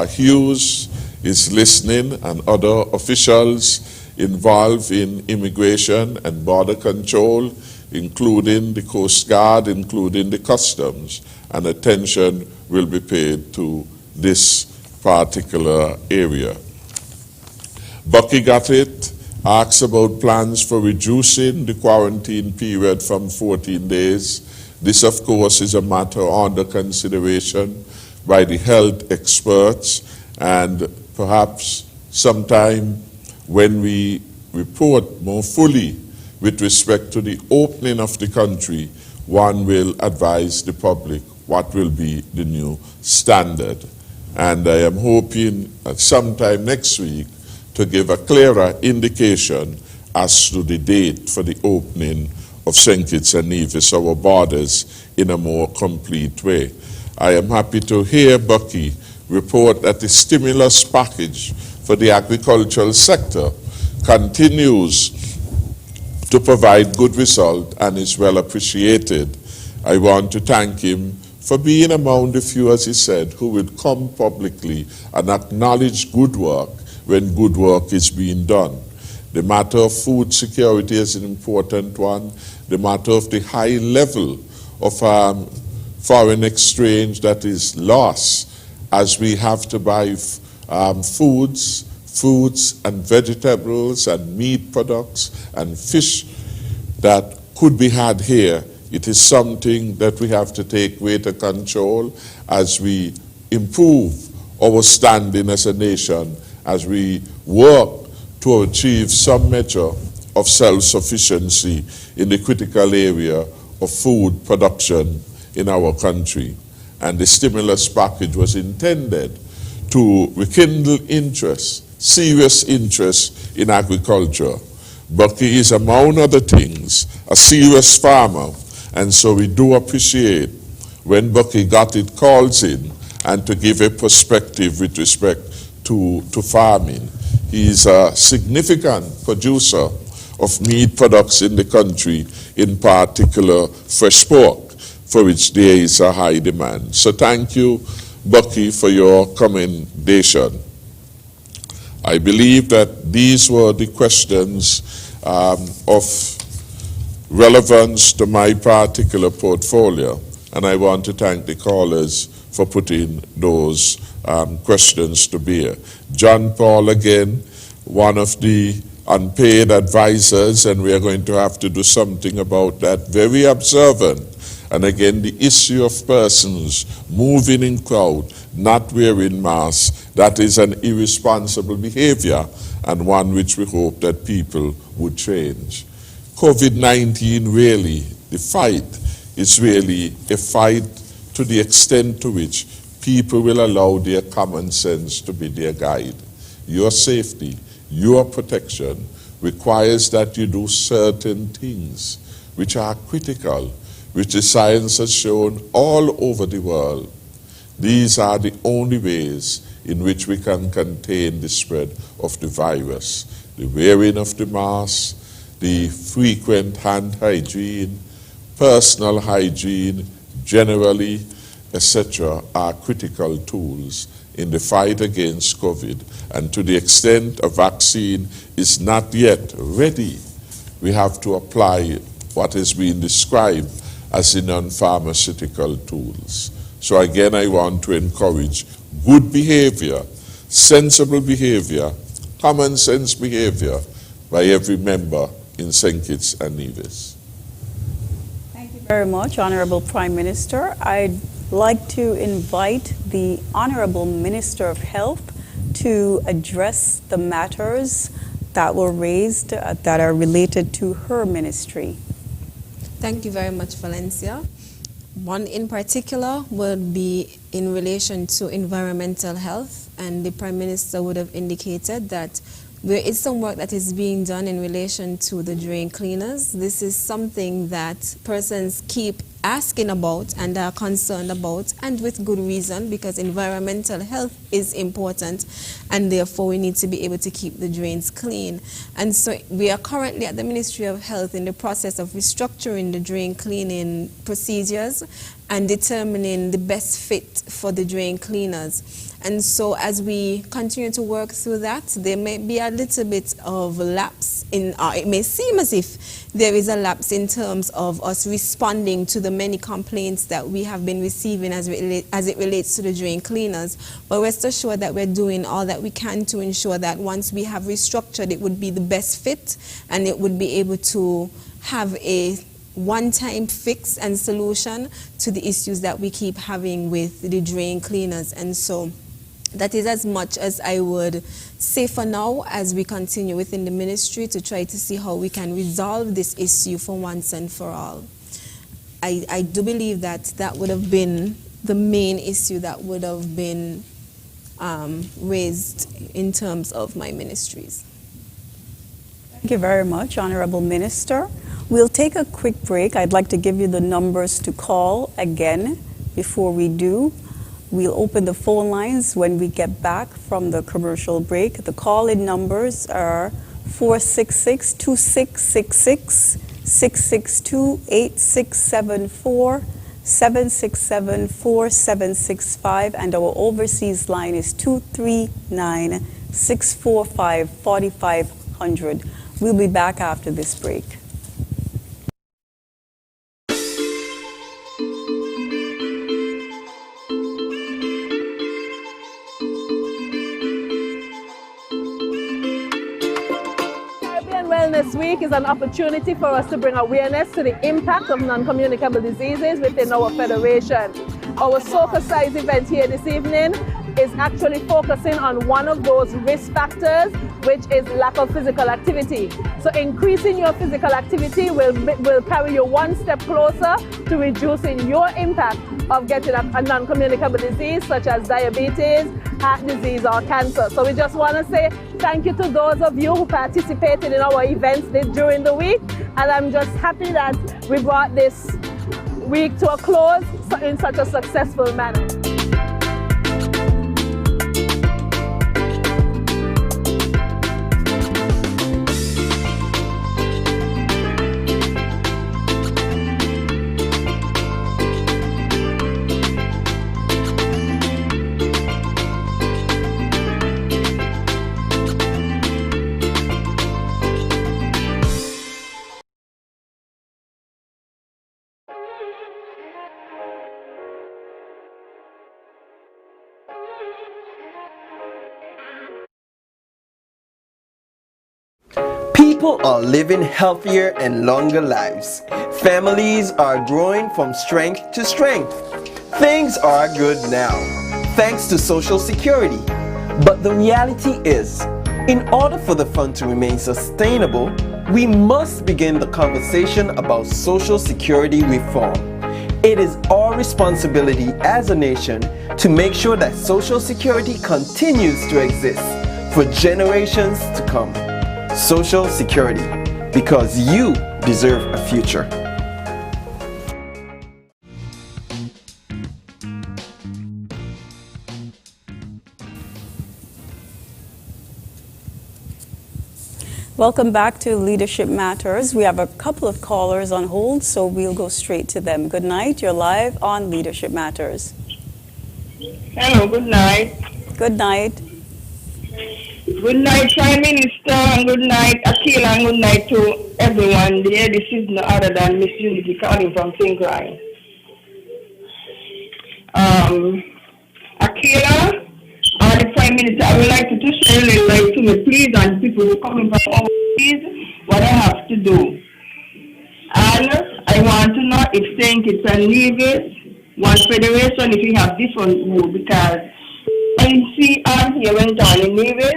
Hughes is listening, and other officials involved in immigration and border control, including the Coast Guard, including the customs, and attention will be paid to this particular area. Bucky got it, asked about plans for reducing the quarantine period from 14 days. This, of course, is a matter under consideration by the health experts, and perhaps sometime when we report more fully with respect to the opening of the country, one will advise the public what will be the new standard. And I am hoping at sometime next week to give a clearer indication as to the date for the opening of St. Kitts and Nevis, our borders, in a more complete way. I am happy to hear Bucky report that the stimulus package for the agricultural sector continues to provide good result and is well appreciated. I want to thank him for being among the few, as he said, who will come publicly and acknowledge good work when good work is being done. The matter of food security is an important one. The matter of the high level of foreign exchange that is lost as we have to buy fruits and vegetables and meat products and fish that could be had here. It is something that we have to take greater control as we improve our standing as a nation, as we work to achieve some measure of self-sufficiency in the critical area of food production in our country. And the stimulus package was intended to rekindle interest, serious interest in agriculture. Bucky is, among other things, a serious farmer, and so we do appreciate when Bucky got it calls in and to give a perspective with respect to farming. He is a significant producer of meat products in the country, in particular fresh pork, for which there is a high demand. So thank you, Bucky, for your commendation. I believe that these were the questions of relevance to my particular portfolio, and I want to thank the callers for putting those questions to bear. John Paul, again, one of the unpaid advisors, and we are going to have to do something about that, very observant. And again, the issue of persons moving in crowd, not wearing masks, that is an irresponsible behavior and one which we hope that people would change. COVID-19 really, the fight is really a fight to the extent to which people will allow their common sense to be their guide. Your safety, your protection requires that you do certain things which are critical, which the science has shown all over the world. These are the only ways in which we can contain the spread of the virus. The wearing of the mask, the frequent hand hygiene, personal hygiene, generally, etc., are critical tools in the fight against COVID. And to the extent a vaccine is not yet ready, we have to apply what is being described as the non-pharmaceutical tools. So again, I want to encourage good behavior, sensible behavior, common sense behavior by every member in St. Kitts and Nevis. Thank you very much, Honorable Prime Minister. I'd like to invite the Honorable Minister of Health to address the matters that were raised that are related to her ministry. Thank you very much, Valencia. One in particular would be in relation to environmental health, and the Prime Minister would have indicated that there is some work that is being done in relation to the drain cleaners. This is something that persons keep asking about and are concerned about, and with good reason, because environmental health is important, and therefore we need to be able to keep the drains clean. And so we are currently at the Ministry of Health in the process of restructuring the drain cleaning procedures and determining the best fit for the drain cleaners. And so as we continue to work through that, there may be a little bit of lapse in, it may seem as if there is a lapse in terms of us responding to the many complaints that we have been receiving as it relates to the drain cleaners. But rest assured that we're doing all that we can to ensure that once we have restructured, it would be the best fit, and it would be able to have a one-time fix and solution to the issues that we keep having with the drain cleaners. And so that is as much as I would say for now, as we continue within the ministry to try to see how we can resolve this issue for once and for all. I do believe that that would have been the main issue that would have been raised in terms of my ministries. Thank you very much, Honorable Minister. We'll take a quick break. I'd like to give you the numbers to call again before we do. We'll open the phone lines when we get back from the commercial break. The call-in numbers are 466-2666, 662-8674, 767-4765, and our overseas line is 239-645-4500. We'll be back after this break. Wellness Week is an opportunity for us to bring awareness to the impact of non-communicable diseases within our federation. Our SoCA-size event here this evening is actually focusing on one of those risk factors, which is lack of physical activity. So increasing your physical activity will carry you one step closer to reducing your impact of getting a non-communicable disease such as diabetes, heart disease, or cancer. So we just want to say thank you to those of you who participated in our events during the week, and I'm just happy that we brought this week to a close in such a successful manner. People are living healthier and longer lives. Families are growing from strength to strength. Things are good now, thanks to Social Security. But the reality is, in order for the fund to remain sustainable, we must begin the conversation about Social Security reform. It is our responsibility as a nation to make sure that Social Security continues to exist for generations to come. Social Security, because you deserve a future. Welcome back to Leadership Matters. We have a couple of callers on hold, so we'll go straight to them. Good night. You're live on Leadership Matters. Hello, good night. Good night. Good night, Prime Minister, and good night, Akila, and good night to everyone there. This is no other than Miss Unity calling from Finkline. Akila, the Prime Minister, I would like you to share a little light to me, please, and people who are coming from overseas, what I have to do. And I want to know if St. Kitts and Nevis, one federation, if you have different rules, because I see here went on in Nevis.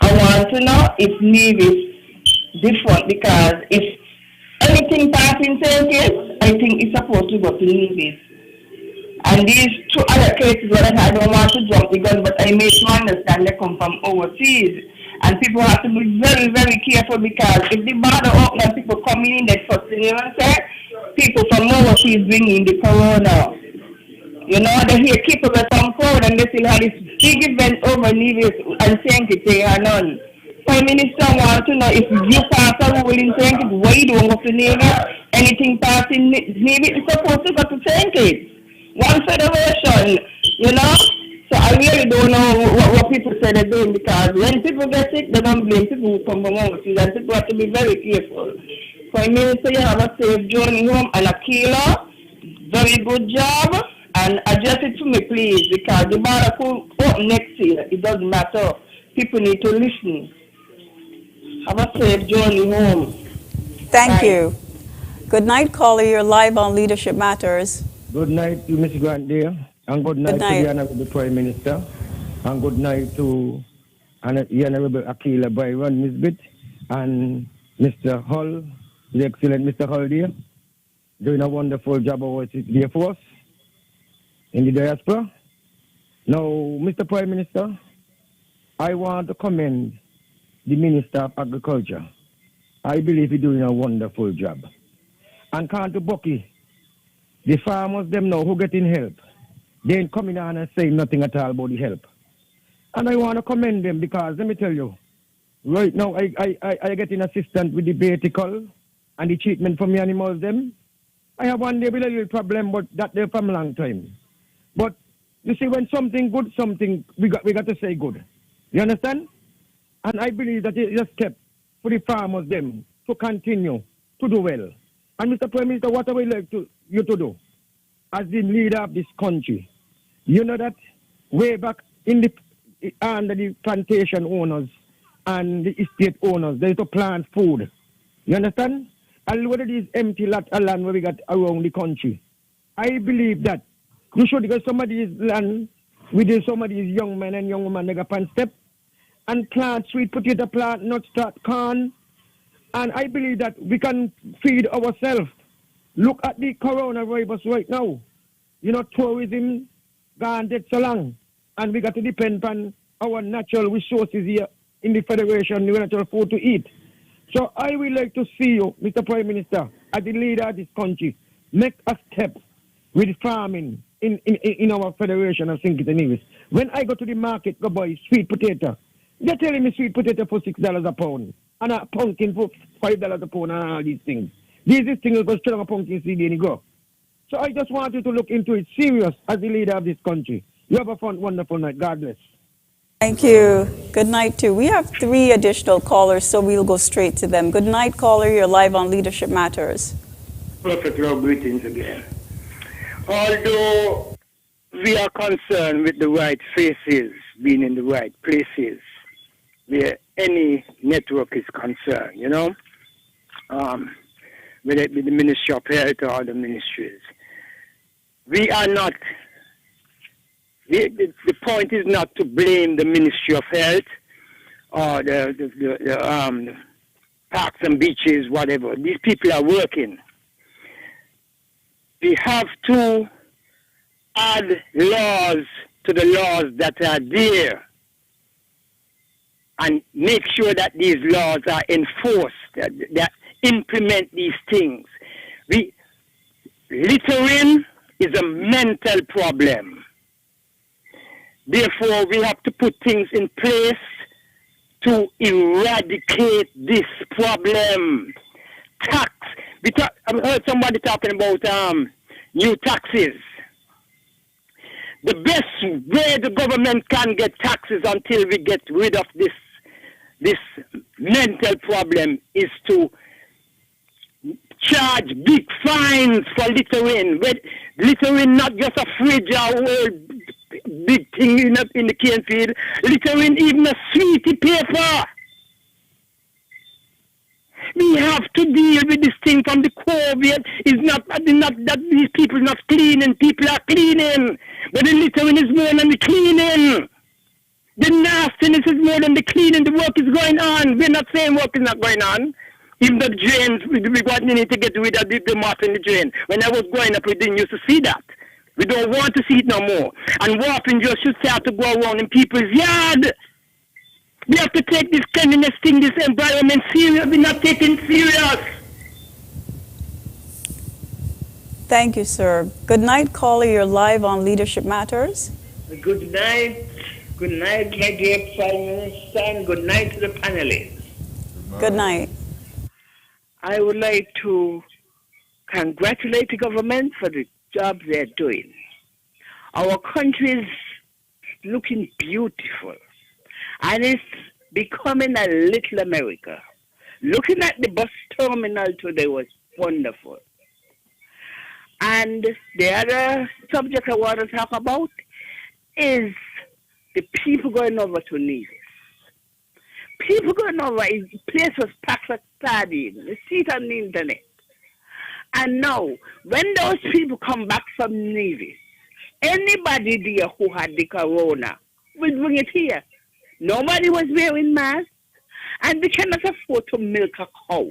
I want to know if Nevis different, because if anything passing St. Kitts, I think it's supposed to go to Nevis. And these two other cases where I don't want to jump the gun, but I make you understand they come from overseas. And people have to be very, very careful because if the border open and people come in, that first thing you know say, people from overseas bring in the corona. You know, they hear people with some crowd and they still have this big event over Nevis and St. Kitts and none. Prime Minister wants to know if you pass a rule in St. Kitts, why you don't go to Nevis? Anything passed in Nevis is supposed to go to St. Kitts. One federation, you know? So I really don't know what people say they're doing because when people get sick, they don't blame people who come from overseas and people have to be very careful. Prime Minister, you have a safe journey home and Akila, very good job. And address it to me, please, because the border could open next year. It doesn't matter. People need to listen. Have a safe journey home. Thank you. Good night, caller. You're live on Leadership Matters. Good night to Ms. Grant there, and good night to the Honorable Prime Minister, and good night to the Honorable Akila Byron Nisbet, and Mr. Hull, the excellent Mr. Hull there, doing a wonderful job over there for us in the diaspora. Now, Mr. Prime Minister, I want to commend the Minister of Agriculture. I believe he's doing a wonderful job. And can't to Bucky, the farmers them now who getting help, they ain't coming on and saying nothing at all about the help. And I want to commend them because let me tell you, right now I get an assistant with the vertical and the treatment for me animals them. I have one day with a little problem, but that there from a long time. But you see, when something good, something we got to say good. You understand? And I believe that it's a step for the farmers them to continue to do well. And Mr. Prime Minister, what I would like you to do as the leader of this country, you know that way back in under the plantation owners and the estate owners, they used to plant food. You understand? And whether these empty lot of land where we got around the country, I believe that you should get some of these land with some of these young men and young women they got pan step and plant sweet potato, plant nuts, start corn. And I believe that we can feed ourselves. Look at the coronavirus right now. You know, tourism gone dead so long. And we got to depend on our natural resources here in the Federation, the natural food to eat. So I would like to see you, Mr. Prime Minister, as the leader of this country, make a step with farming in our Federation of St. Kitts and Nevis. When I go to the market, go buy sweet potato, they're telling me sweet potato for $6 a pound. And a pumpkin for $5 a pound and all these things. These things go straight on a pumpkin seed and go. So I just want you to look into it serious as the leader of this country. You have a fun, wonderful night. God bless. Thank you. Good night, too. We have 3 additional callers, so we'll go straight to them. Good night, caller. You're live on Leadership Matters. Perfect love greetings again. Although we are concerned with the right faces being in the right places, where any network is concerned, you know, whether it be the Ministry of Health or other ministries. We are not, the point is not to blame the Ministry of Health or the parks and beaches, whatever. These people are working. We have to add laws to the laws that are there and make sure that these laws are enforced, that implement these things. Littering is a mental problem. Therefore, we have to put things in place to eradicate this problem. Tax. I've heard somebody talking about new taxes. The best way the government can get taxes until we get rid of this mental problem is to charge big fines for littering. But littering not just a fridge or a big thing in the cane field. Littering even a sweetie paper. We have to deal with this thing from the core. It's not that these people are not cleaning. People are cleaning. But the littering is more than the cleaning. The nastiness is more than the cleaning. The work is going on. We're not saying work is not going on. Even the drains, we need to get rid of the moss in the drain. When I was growing up, we didn't used to see that. We don't want to see it no more. And warping just should start to go around in people's yard. We have to take this cleanliness thing, this environment serious. We're not taking serious. Thank you, sir. Good night, caller. You're live on Leadership Matters. Good night. Good night, my dear Prime Minister, and good night to the panelists. Good night. I would like to congratulate the government for the job they're doing. Our country is looking beautiful, and it's becoming a little America. Looking at the bus terminal today was wonderful. And the other subject I want to talk about is the people going over to Nevis. People going over, the place was packed like sardines. You see it on the internet. And now, when those people come back from Nevis, anybody there who had the corona will bring it here. Nobody was wearing masks, and they cannot afford to milk a cow.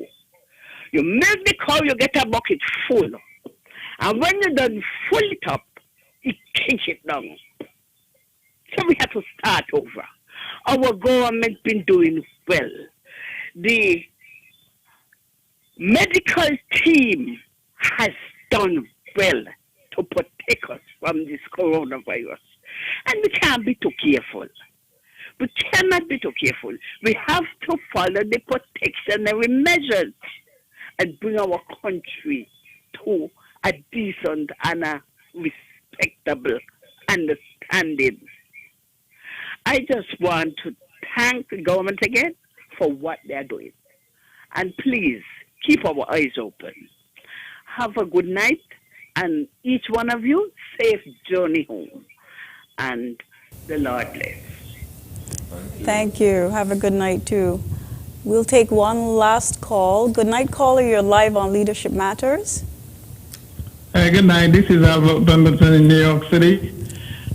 You milk the cow, you get a bucket full. And when you done full it up, you kick it down. So we have to start over. Our government been doing well. The medical team has done well to protect us from this coronavirus. And we can't be too careful. We cannot be too careful. We have to follow the protectionary measures and bring our country to a decent and a respectable understanding. I just want to thank the government again for what they're doing. And please, keep our eyes open. Have a good night, and each one of you, safe journey home. And the Lord bless. Thank you. Have a good night, too. We'll take one last call. Good night, caller. You're live on Leadership Matters. Good night. This is Albert Pemberton in New York City.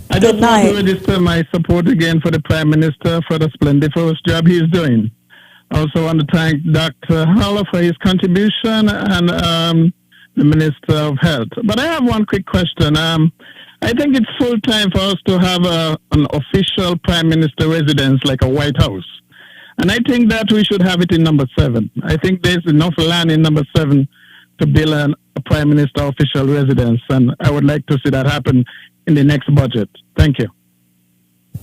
I just want to register my support again for the Prime Minister for the splendiferous job he's doing. I also want to thank Dr. Haller for his contribution and the Minister of Health. But I have one quick question. I think it's full time for us to have an official Prime Minister residence like a White House. And I think that we should have it in number 7. I think there's enough land in number 7 to build a Prime Minister official residence. And I would like to see that happen in the next budget. Thank you.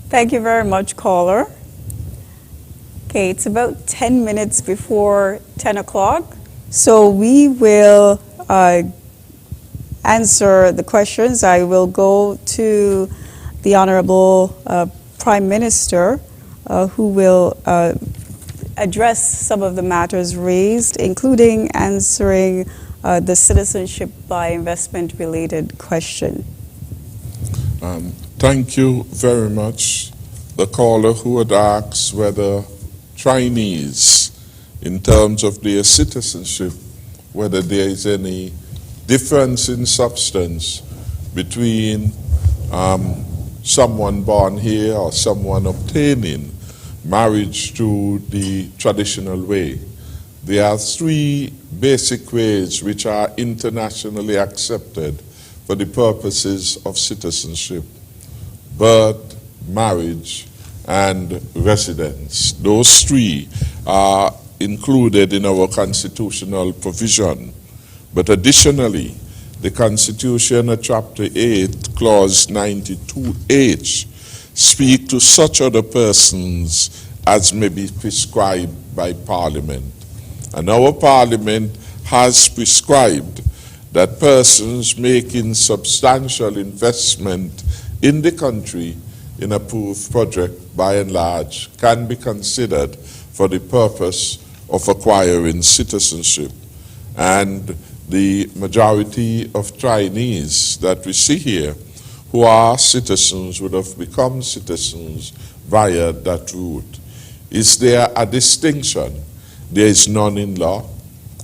Thank you very much, caller. Okay, it's about 10 minutes before 10 o'clock. So we will answer the questions. I will go to the Honorable Prime Minister, who will address some of the matters raised, including answering the citizenship by investment related question. Thank you very much. The caller who had asked whether trainees, in terms of their citizenship, whether there is any difference in substance between someone born here or someone obtaining marriage through the traditional way. There are 3 basic ways which are internationally accepted for the purposes of citizenship: birth, marriage, and residence. Those 3 are included in our constitutional provision. But additionally, the Constitution, Chapter 8, Clause 92H, speak to such other persons as may be prescribed by Parliament. And our Parliament has prescribed that persons making substantial investment in the country in approved project, by and large, can be considered for the purpose of acquiring citizenship. And the majority of trainees that we see here who are citizens would have become citizens via that route. Is there a distinction? There is none in law.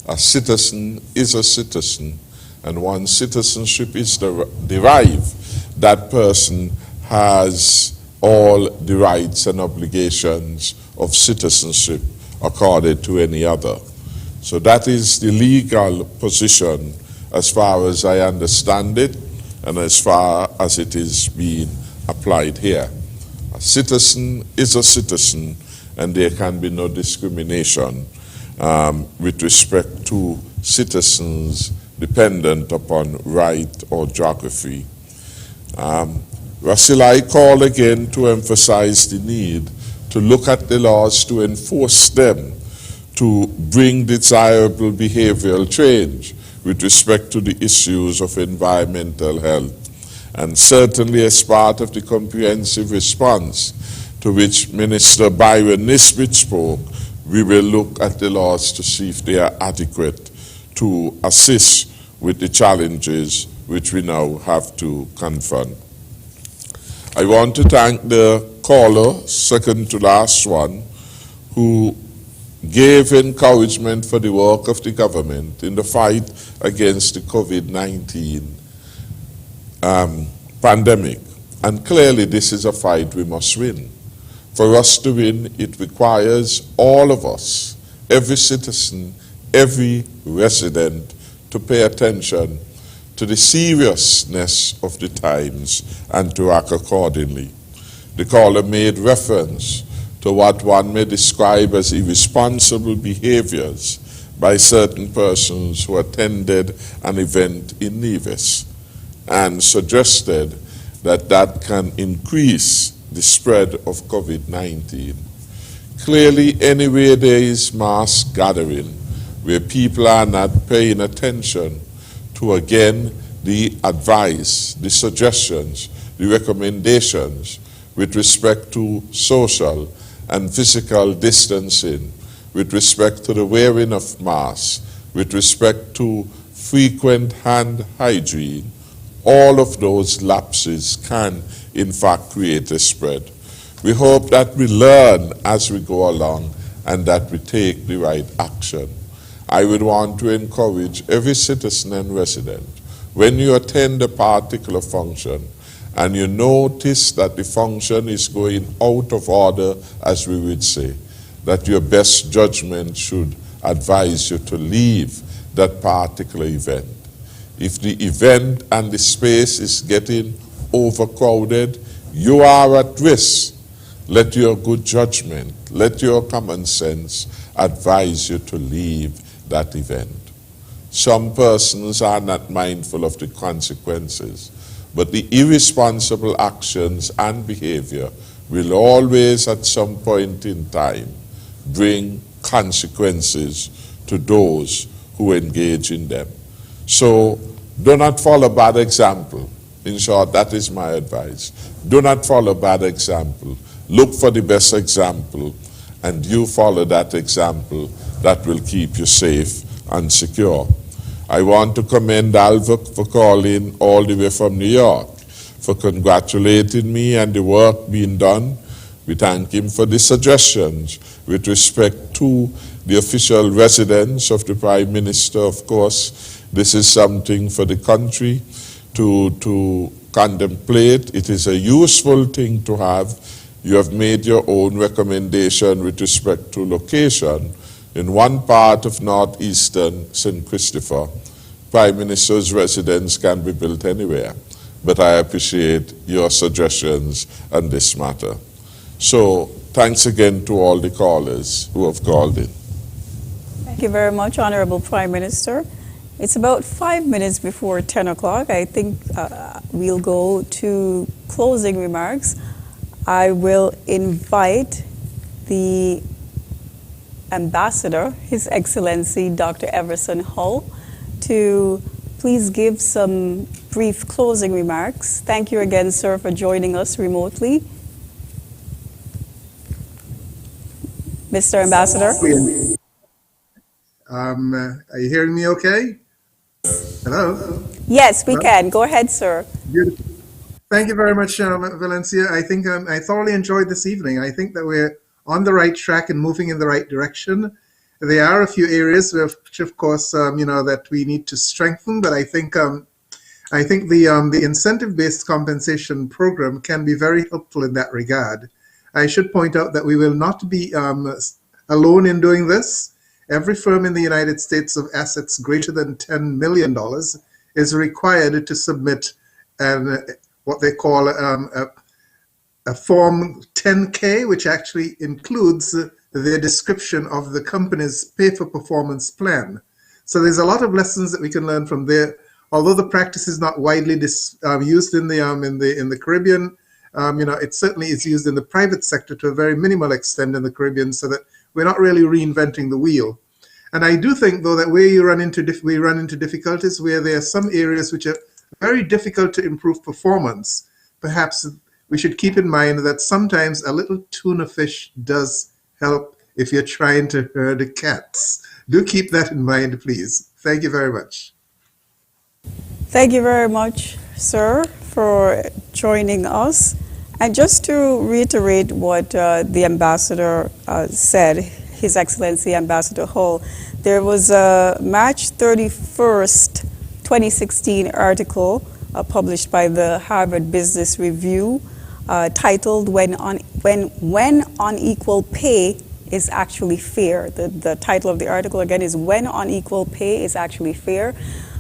A citizen is a citizen, and once citizenship is derived, that person has all the rights and obligations of citizenship accorded to any other. So that is the legal position as far as I understand it and as far as it is being applied here. A citizen is a citizen, and there can be no discrimination with respect to citizens dependent upon right or geography. Russell, I call again to emphasize the need to look at the laws to enforce them, to bring desirable behavioral change with respect to the issues of environmental health. And certainly as part of the comprehensive response to which Minister Byron Nisbet spoke, we will look at the laws to see if they are adequate to assist with the challenges which we now have to confront. I want to thank the caller, second to last one, who gave encouragement for the work of the government in the fight against the COVID-19 pandemic. And clearly this is a fight we must win. For us to win, it requires all of us, every citizen, every resident, to pay attention to the seriousness of the times and to act accordingly. The caller made reference to what one may describe as irresponsible behaviors by certain persons who attended an event in Nevis and suggested that that can increase the spread of COVID-19. Clearly, anywhere there is mass gathering, where people are not paying attention to, again, the advice, the suggestions, the recommendations with respect to social and physical distancing, with respect to the wearing of masks, with respect to frequent hand hygiene, all of those lapses can, in fact, create a spread. We hope that we learn as we go along and that we take the right action. I would want to encourage every citizen and resident, when you attend a particular function and you notice that the function is going out of order, as we would say, that your best judgment should advise you to leave that particular event. If the event and the space is getting overcrowded, you are at risk. Let your good judgment, let your common sense advise you to leave that event. Some persons are not mindful of the consequences, but the irresponsible actions and behavior will always at some point in time bring consequences to those who engage in them. So do not follow bad example. In short, that is my advice. Do not follow bad example. Look for the best example, and you follow that example. That will keep you safe and secure. I want to commend Alva for calling all the way from New York, for congratulating me and the work being done. We thank him for the suggestions with respect to the official residence of the Prime Minister. Of course, this is something for the country to contemplate. It is a useful thing to have. You have made your own recommendation with respect to location. In one part of northeastern St. Christopher, Prime Minister's residence can be built anywhere. But I appreciate your suggestions on this matter. So thanks again to all the callers who have called in. Thank you very much, Honorable Prime Minister. It's about 5 minutes before 10 o'clock. I think we'll go to closing remarks. I will invite the Ambassador, His Excellency Dr. Everson Hull, to please give some brief closing remarks. Thank you again, sir, for joining us remotely. Mr. Ambassador. Are you hearing me okay? Hello? Yes, we can. Go ahead, sir. Beautiful. Thank you very much, Valencia. I think I thoroughly enjoyed this evening. I think that we're on the right track and moving in the right direction. There are a few areas which, of course, that we need to strengthen, but I think the incentive-based compensation program can be very helpful in that regard. I should point out that we will not be alone in doing this. Every firm in the United States of assets greater than $10 million is required to submit what they call a Form 10K, which actually includes the description of the company's pay-for-performance plan. So there's a lot of lessons that we can learn from there. Although the practice is not widely used in the Caribbean, it certainly is used in the private sector to a very minimal extent in the Caribbean, so that we're not really reinventing the wheel. And I do think, though, that where we run into difficulties, where there are some areas which are very difficult to improve performance, perhaps we should keep in mind that sometimes a little tuna fish does help if you're trying to herd cats. Do keep that in mind, please. Thank you very much. Thank you very much, sir, for joining us. And just to reiterate what the ambassador said, His Excellency Ambassador Hull, there was a March 31st, 2016 article published by the Harvard Business Review titled When Unequal Pay is Actually Fair. The title of the article again is When Unequal Pay is Actually Fair.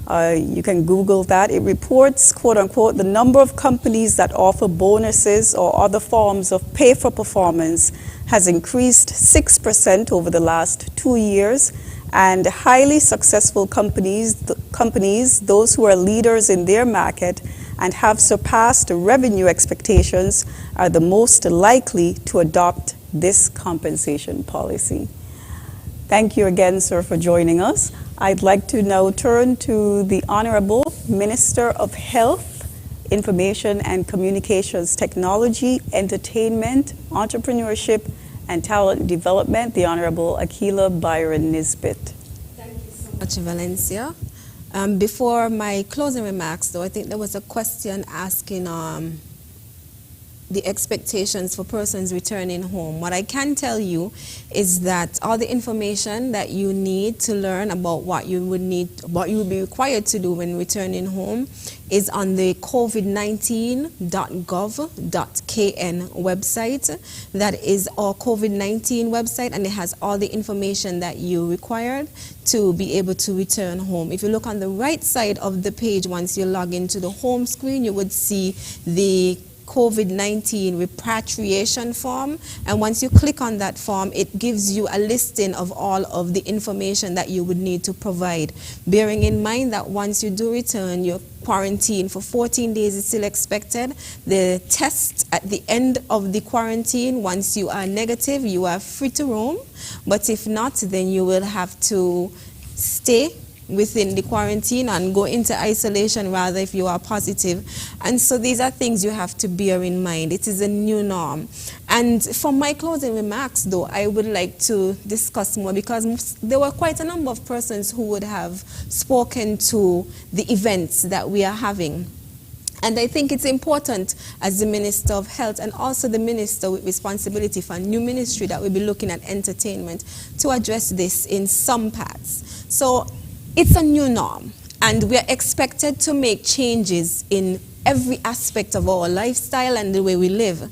You can Google that. It reports, quote unquote, the number of companies that offer bonuses or other forms of pay for performance has increased 6% over the last 2 years. And highly successful companies, those who are leaders in their market and have surpassed revenue expectations, are the most likely to adopt this compensation policy. Thank you again, sir, for joining us. I'd like to now turn to the Honorable Minister of Health, Information and Communications Technology, Entertainment, Entrepreneurship, and Talent Development, the Honorable Akila Byron Nisbet. Thank you so much, Valencia. Before my closing remarks, though, I think there was a question asking the expectations for persons returning home. What I can tell you is that all the information that you need to learn about what you would be required to do when returning home is on the covid19.gov.kn website. That is our COVID-19 website, and it has all the information that you required to be able to return home. If you look on the right side of the page, once you log into the home screen, you would see the COVID-19 repatriation form, and once you click on that form, it gives you a listing of all of the information that you would need to provide, bearing in mind that once you do return, your quarantine for 14 days is still expected. The test at the end of the quarantine, once you are negative, you are free to roam, but if not, then you will have to stay within the quarantine and go into isolation rather if you are positive. And so these are things you have to bear in mind. It is a new norm. And for my closing remarks, though, I would like to discuss more, because there were quite a number of persons who would have spoken to the events that we are having. And I think it's important, as the Minister of Health and also the Minister with responsibility for a new ministry that will be looking at entertainment, to address this in some parts. So it's a new norm, and we are expected to make changes in every aspect of our lifestyle and the way we live.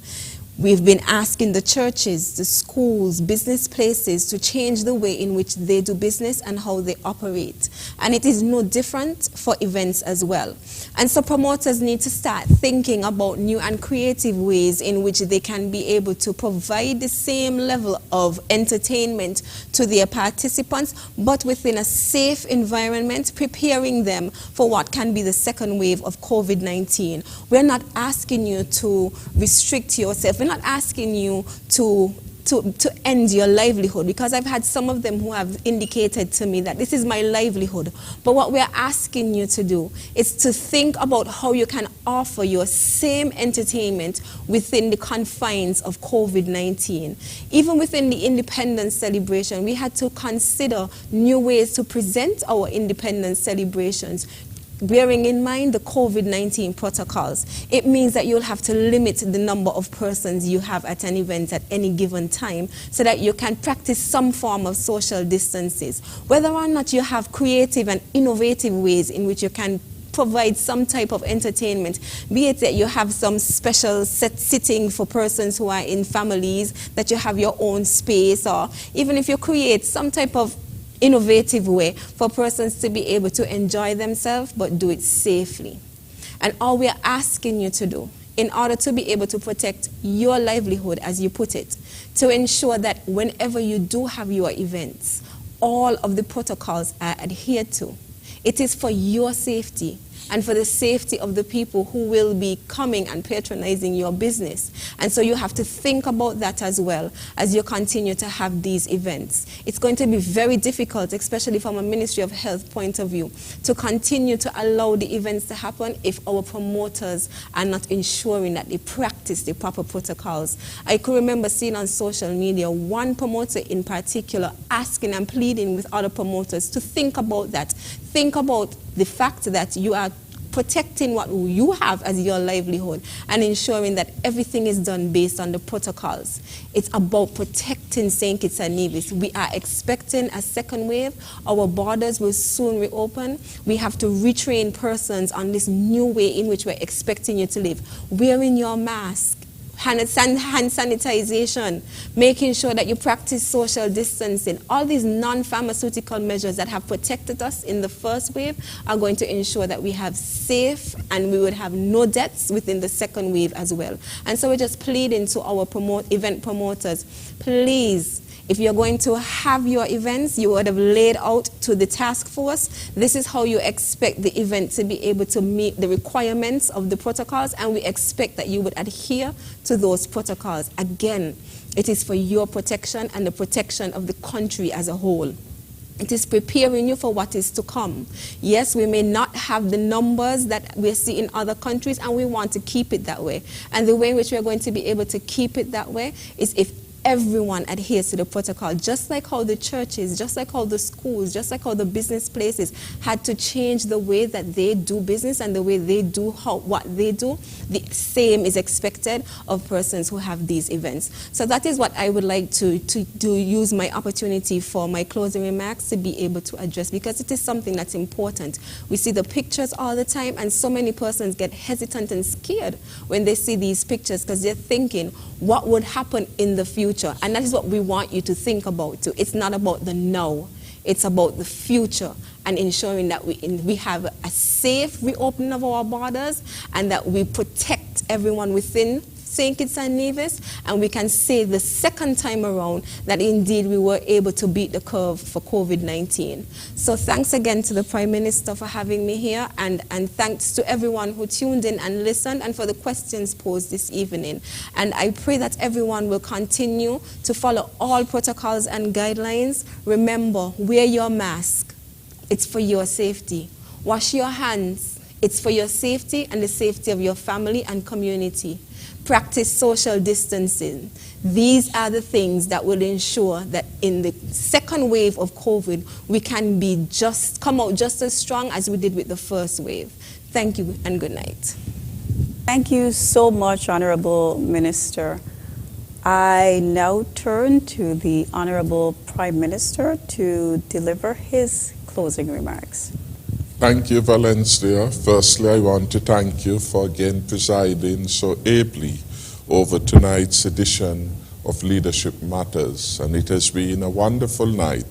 We've been asking the churches, the schools, business places to change the way in which they do business and how they operate. And it is no different for events as well. And so promoters need to start thinking about new and creative ways in which they can be able to provide the same level of entertainment to their participants, but within a safe environment, preparing them for what can be the second wave of COVID-19. We're not asking you to restrict yourself. We're not asking you to end your livelihood, because I've had some of them who have indicated to me that this is my livelihood. But what we're asking you to do is to think about how you can offer your same entertainment within the confines of COVID-19. Even within the independence celebration, we had to consider new ways to present our independence celebrations, bearing in mind the COVID-19 protocols. It means that you'll have to limit the number of persons you have at an event at any given time, so that you can practice some form of social distances. Whether or not you have creative and innovative ways in which you can provide some type of entertainment, be it that you have some special sitting for persons who are in families, that you have your own space, or even if you create some type of innovative way for persons to be able to enjoy themselves, but do it safely. And all we are asking you to do in order to be able to protect your livelihood, as you put it, to ensure that whenever you do have your events, all of the protocols are adhered to. It is for your safety and for the safety of the people who will be coming and patronizing your business. And so you have to think about that as well as you continue to have these events. It's going to be very difficult, especially from a Ministry of Health point of view, to continue to allow the events to happen if our promoters are not ensuring that they practice the proper protocols. I could remember seeing on social media one promoter in particular asking and pleading with other promoters to think about that. Think about the fact that you are protecting what you have as your livelihood and ensuring that everything is done based on the protocols. It's about protecting St. Kitts and Nevis. We are expecting a second wave. Our borders will soon reopen. We have to retrain persons on this new way in which we're expecting you to live. Wearing your mask, hand sanitization, making sure that you practice social distancing. All these non-pharmaceutical measures that have protected us in the first wave are going to ensure that we have safe and we would have no deaths within the second wave as well. And so we're just pleading to our event promoters, please, if you're going to have your events, you would have laid out to the task force, this is how you expect the event to be able to meet the requirements of the protocols, and we expect that you would adhere to those protocols. Again, it is for your protection and the protection of the country as a whole. It is preparing you for what is to come. Yes, we may not have the numbers that we see in other countries, and we want to keep it that way. And the way in which we are going to be able to keep it that way is if everyone adheres to the protocol, just like how the churches, just like how the schools, just like how the business places had to change the way that they do business and the way they do what they do. The same is expected of persons who have these events. So that is what I would like to use my opportunity for my closing remarks to be able to address, because it is something that's important. We see the pictures all the time, and so many persons get hesitant and scared when they see these pictures because they're thinking, what would happen in the future? And that is what we want you to think about too. It's not about the now, it's about the future and ensuring that we have a safe reopening of our borders and that we protect everyone within St. Kitts and Nevis, and we can say the second time around that indeed we were able to beat the curve for COVID-19. So thanks again to the Prime Minister for having me here, and thanks to everyone who tuned in and listened and for the questions posed this evening. And I pray that everyone will continue to follow all protocols and guidelines. Remember, wear your mask. It's for your safety. Wash your hands. It's for your safety and the safety of your family and community. Practice social distancing. These are the things that will ensure that in the second wave of COVID, we can come out just as strong as we did with the first wave. Thank you and good night. Thank you so much, Honorable Minister. I now turn to the Honorable Prime Minister to deliver his closing remarks. Thank you, Valencia. Firstly, I want to thank you for again presiding so ably over tonight's edition of Leadership Matters. And it has been a wonderful night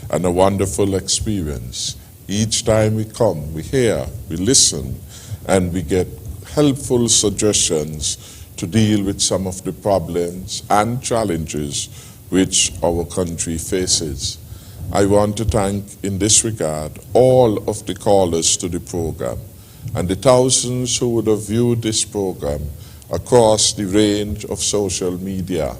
and a wonderful experience. Each time we come, we hear, we listen, and we get helpful suggestions to deal with some of the problems and challenges which our country faces. I want to thank, in this regard, all of the callers to the program and the thousands who would have viewed this program across the range of social media,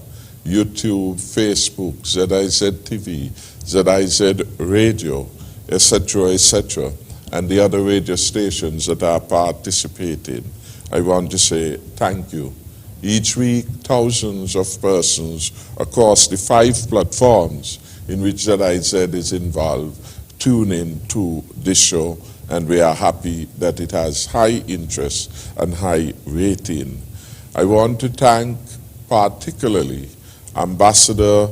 YouTube, Facebook, ZIZ TV, ZIZ Radio, etc., and the other radio stations that are participating. I want to say thank you. Each week, thousands of persons across the 5 platforms in which ZIZ is involved tune in to this show, and we are happy that it has high interest and high rating. I want to thank particularly Ambassador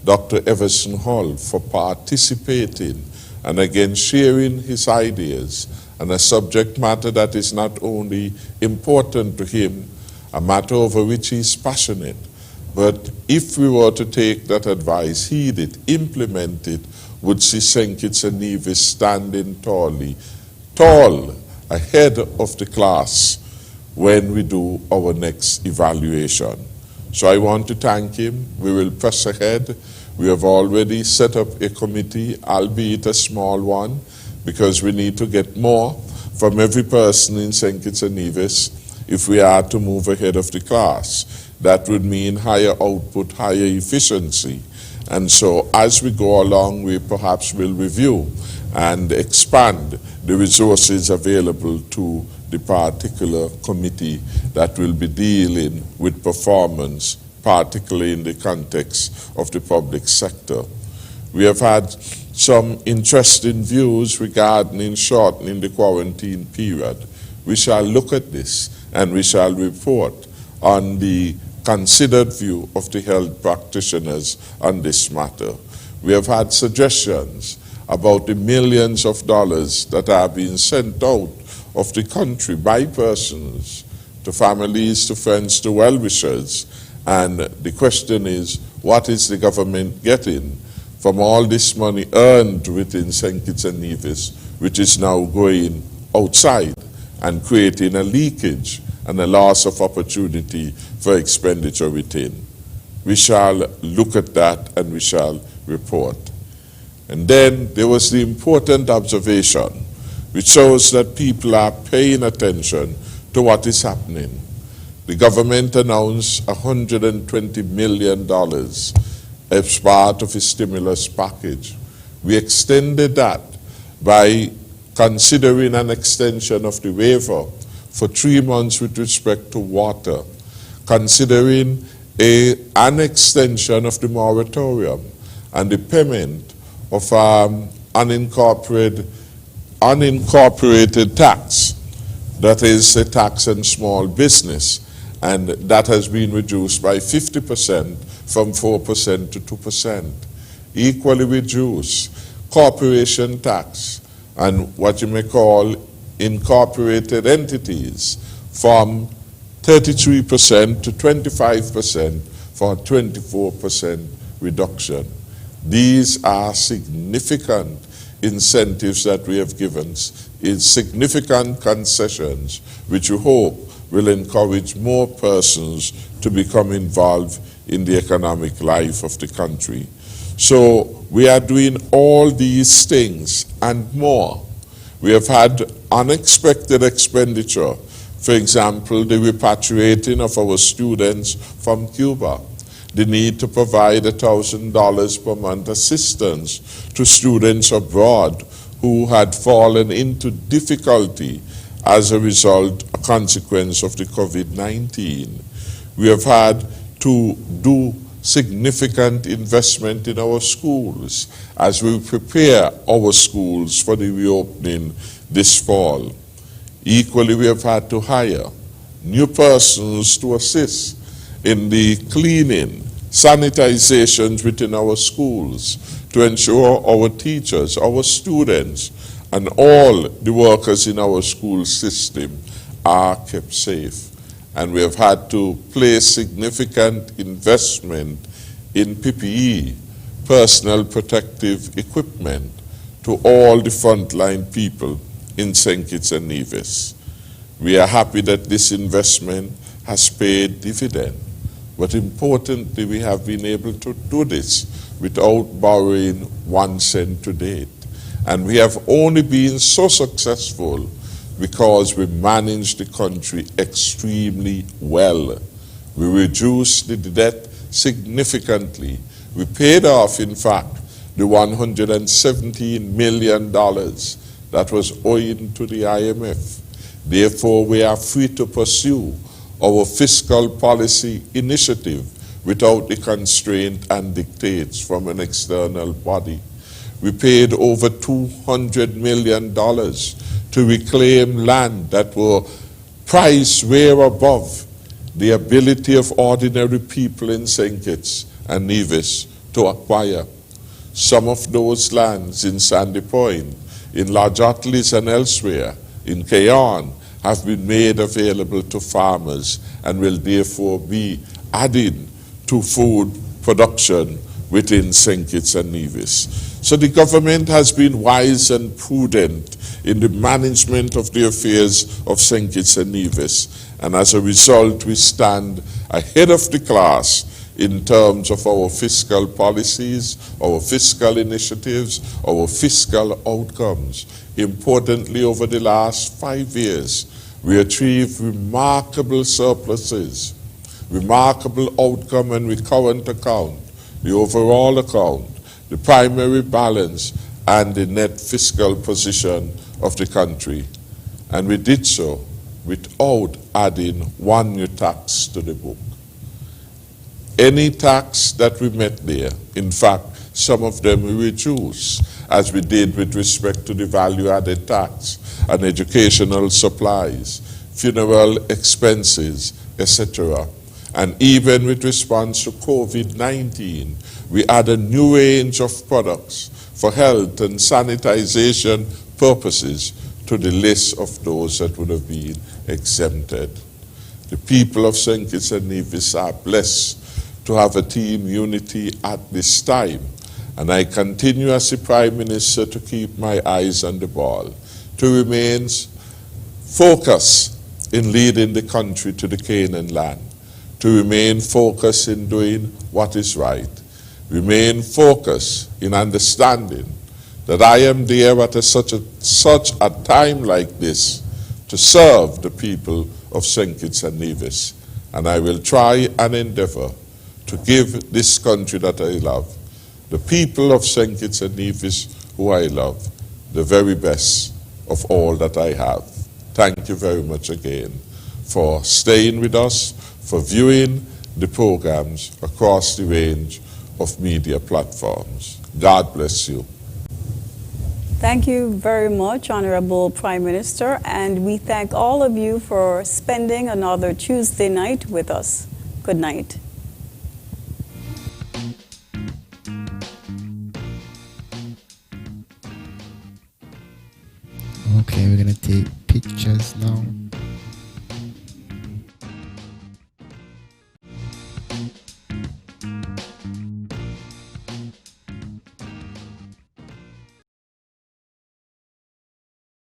Dr. Everson Hall for participating and again sharing his ideas on a subject matter that is not only important to him, a matter over which he is passionate, but if we were to take that advice, heed it, implement it, would see St. Kitts and Nevis standing tall, ahead of the class, when we do our next evaluation. So I want to thank him. We will press ahead. We have already set up a committee, albeit a small one, because we need to get more from every person in St. Kitts and Nevis if we are to move ahead of the class. That would mean higher output, higher efficiency. And so as we go along, we perhaps will review and expand the resources available to the particular committee that will be dealing with performance, particularly in the context of the public sector. We have had some interesting views regarding shortening the quarantine period. We shall look at this and we shall report on the considered view of the health practitioners on this matter. We have had suggestions about the millions of dollars that are being sent out of the country by persons to families, to friends, to well-wishers. And the question is, what is the government getting from all this money earned within St. Kitts and Nevis, which is now going outside and creating a leakage and a loss of opportunity for expenditure within? We shall look at that and we shall report. And then there was the important observation, which shows that people are paying attention to what is happening. The government announced $120 million as part of a stimulus package. We extended that by considering an extension of the waiver for 3 months with respect to water, considering an extension of the moratorium and the payment of unincorporated tax, that is a tax on small business, and that has been reduced by 50% from 4% to 2%. Equally reduced corporation tax and what you may call incorporated entities from 33% to 25% for a 24% reduction. These are significant incentives that we have given, is significant concessions which we hope will encourage more persons to become involved in the economic life of the country. So we are doing all these things and more. We have had unexpected expenditure. For example, the repatriating of our students from Cuba, the need to provide $1,000 per month assistance to students abroad who had fallen into difficulty as a result, a consequence of the COVID-19. We have had to do significant investment in our schools as we prepare our schools for the reopening this fall. Equally, we have had to hire new persons to assist in the cleaning, sanitizations within our schools to ensure our teachers, our students, and all the workers in our school system are kept safe. And we have had to place significant investment in PPE, personal protective equipment, to all the frontline people in St. Kitts and Nevis. We are happy that this investment has paid dividend, but importantly, we have been able to do this without borrowing 1 cent to date. And we have only been so successful because we managed the country extremely well. We reduced the debt significantly. We paid off, in fact, the $117 million that was owing to the IMF. Therefore, we are free to pursue our fiscal policy initiative without the constraint and dictates from an external body. We paid over $200 million to reclaim land that were priced way above the ability of ordinary people in St. Kitts and Nevis to acquire. Some of those lands in Sandy Point, in Lodge Atlas and elsewhere, in Cayon, have been made available to farmers and will therefore be added to food production within St. Kitts and Nevis. So the government has been wise and prudent in the management of the affairs of St. Kitts and Nevis, And as a result, we stand ahead of the class in terms of our fiscal policies, our fiscal initiatives, our fiscal outcomes. Importantly, over the last 5 years, we achieved remarkable surpluses, remarkable outcome and recurrent account, the overall account, the primary balance, and the net fiscal position of the country. And we did so without adding one new tax to the book. Any tax that we met there, in fact, some of them we reduced, as we did with respect to the value-added tax and educational supplies, funeral expenses, etc. And even with response to COVID-19, we add a new range of products for health and sanitization purposes to the list of those that would have been exempted. The people of St. Kitts and Nevis are blessed to have a team unity at this time, and I continue as the Prime Minister to keep my eyes on the ball, to remain focused in leading the country to the Canaan land, to remain focused in doing what is right, remain focused in understanding that I am there at such a time like this to serve the people of St. Kitts and Nevis. And I will try and endeavor to give this country that I love, the people of St. Kitts and Nevis who I love, the very best of all that I have. Thank you very much again for staying with us, for viewing the programs across the range of media platforms. God bless you. Thank you very much, Honorable Prime Minister, and we thank all of you for spending another Tuesday night with us. Good night. Okay, we're gonna take pictures now.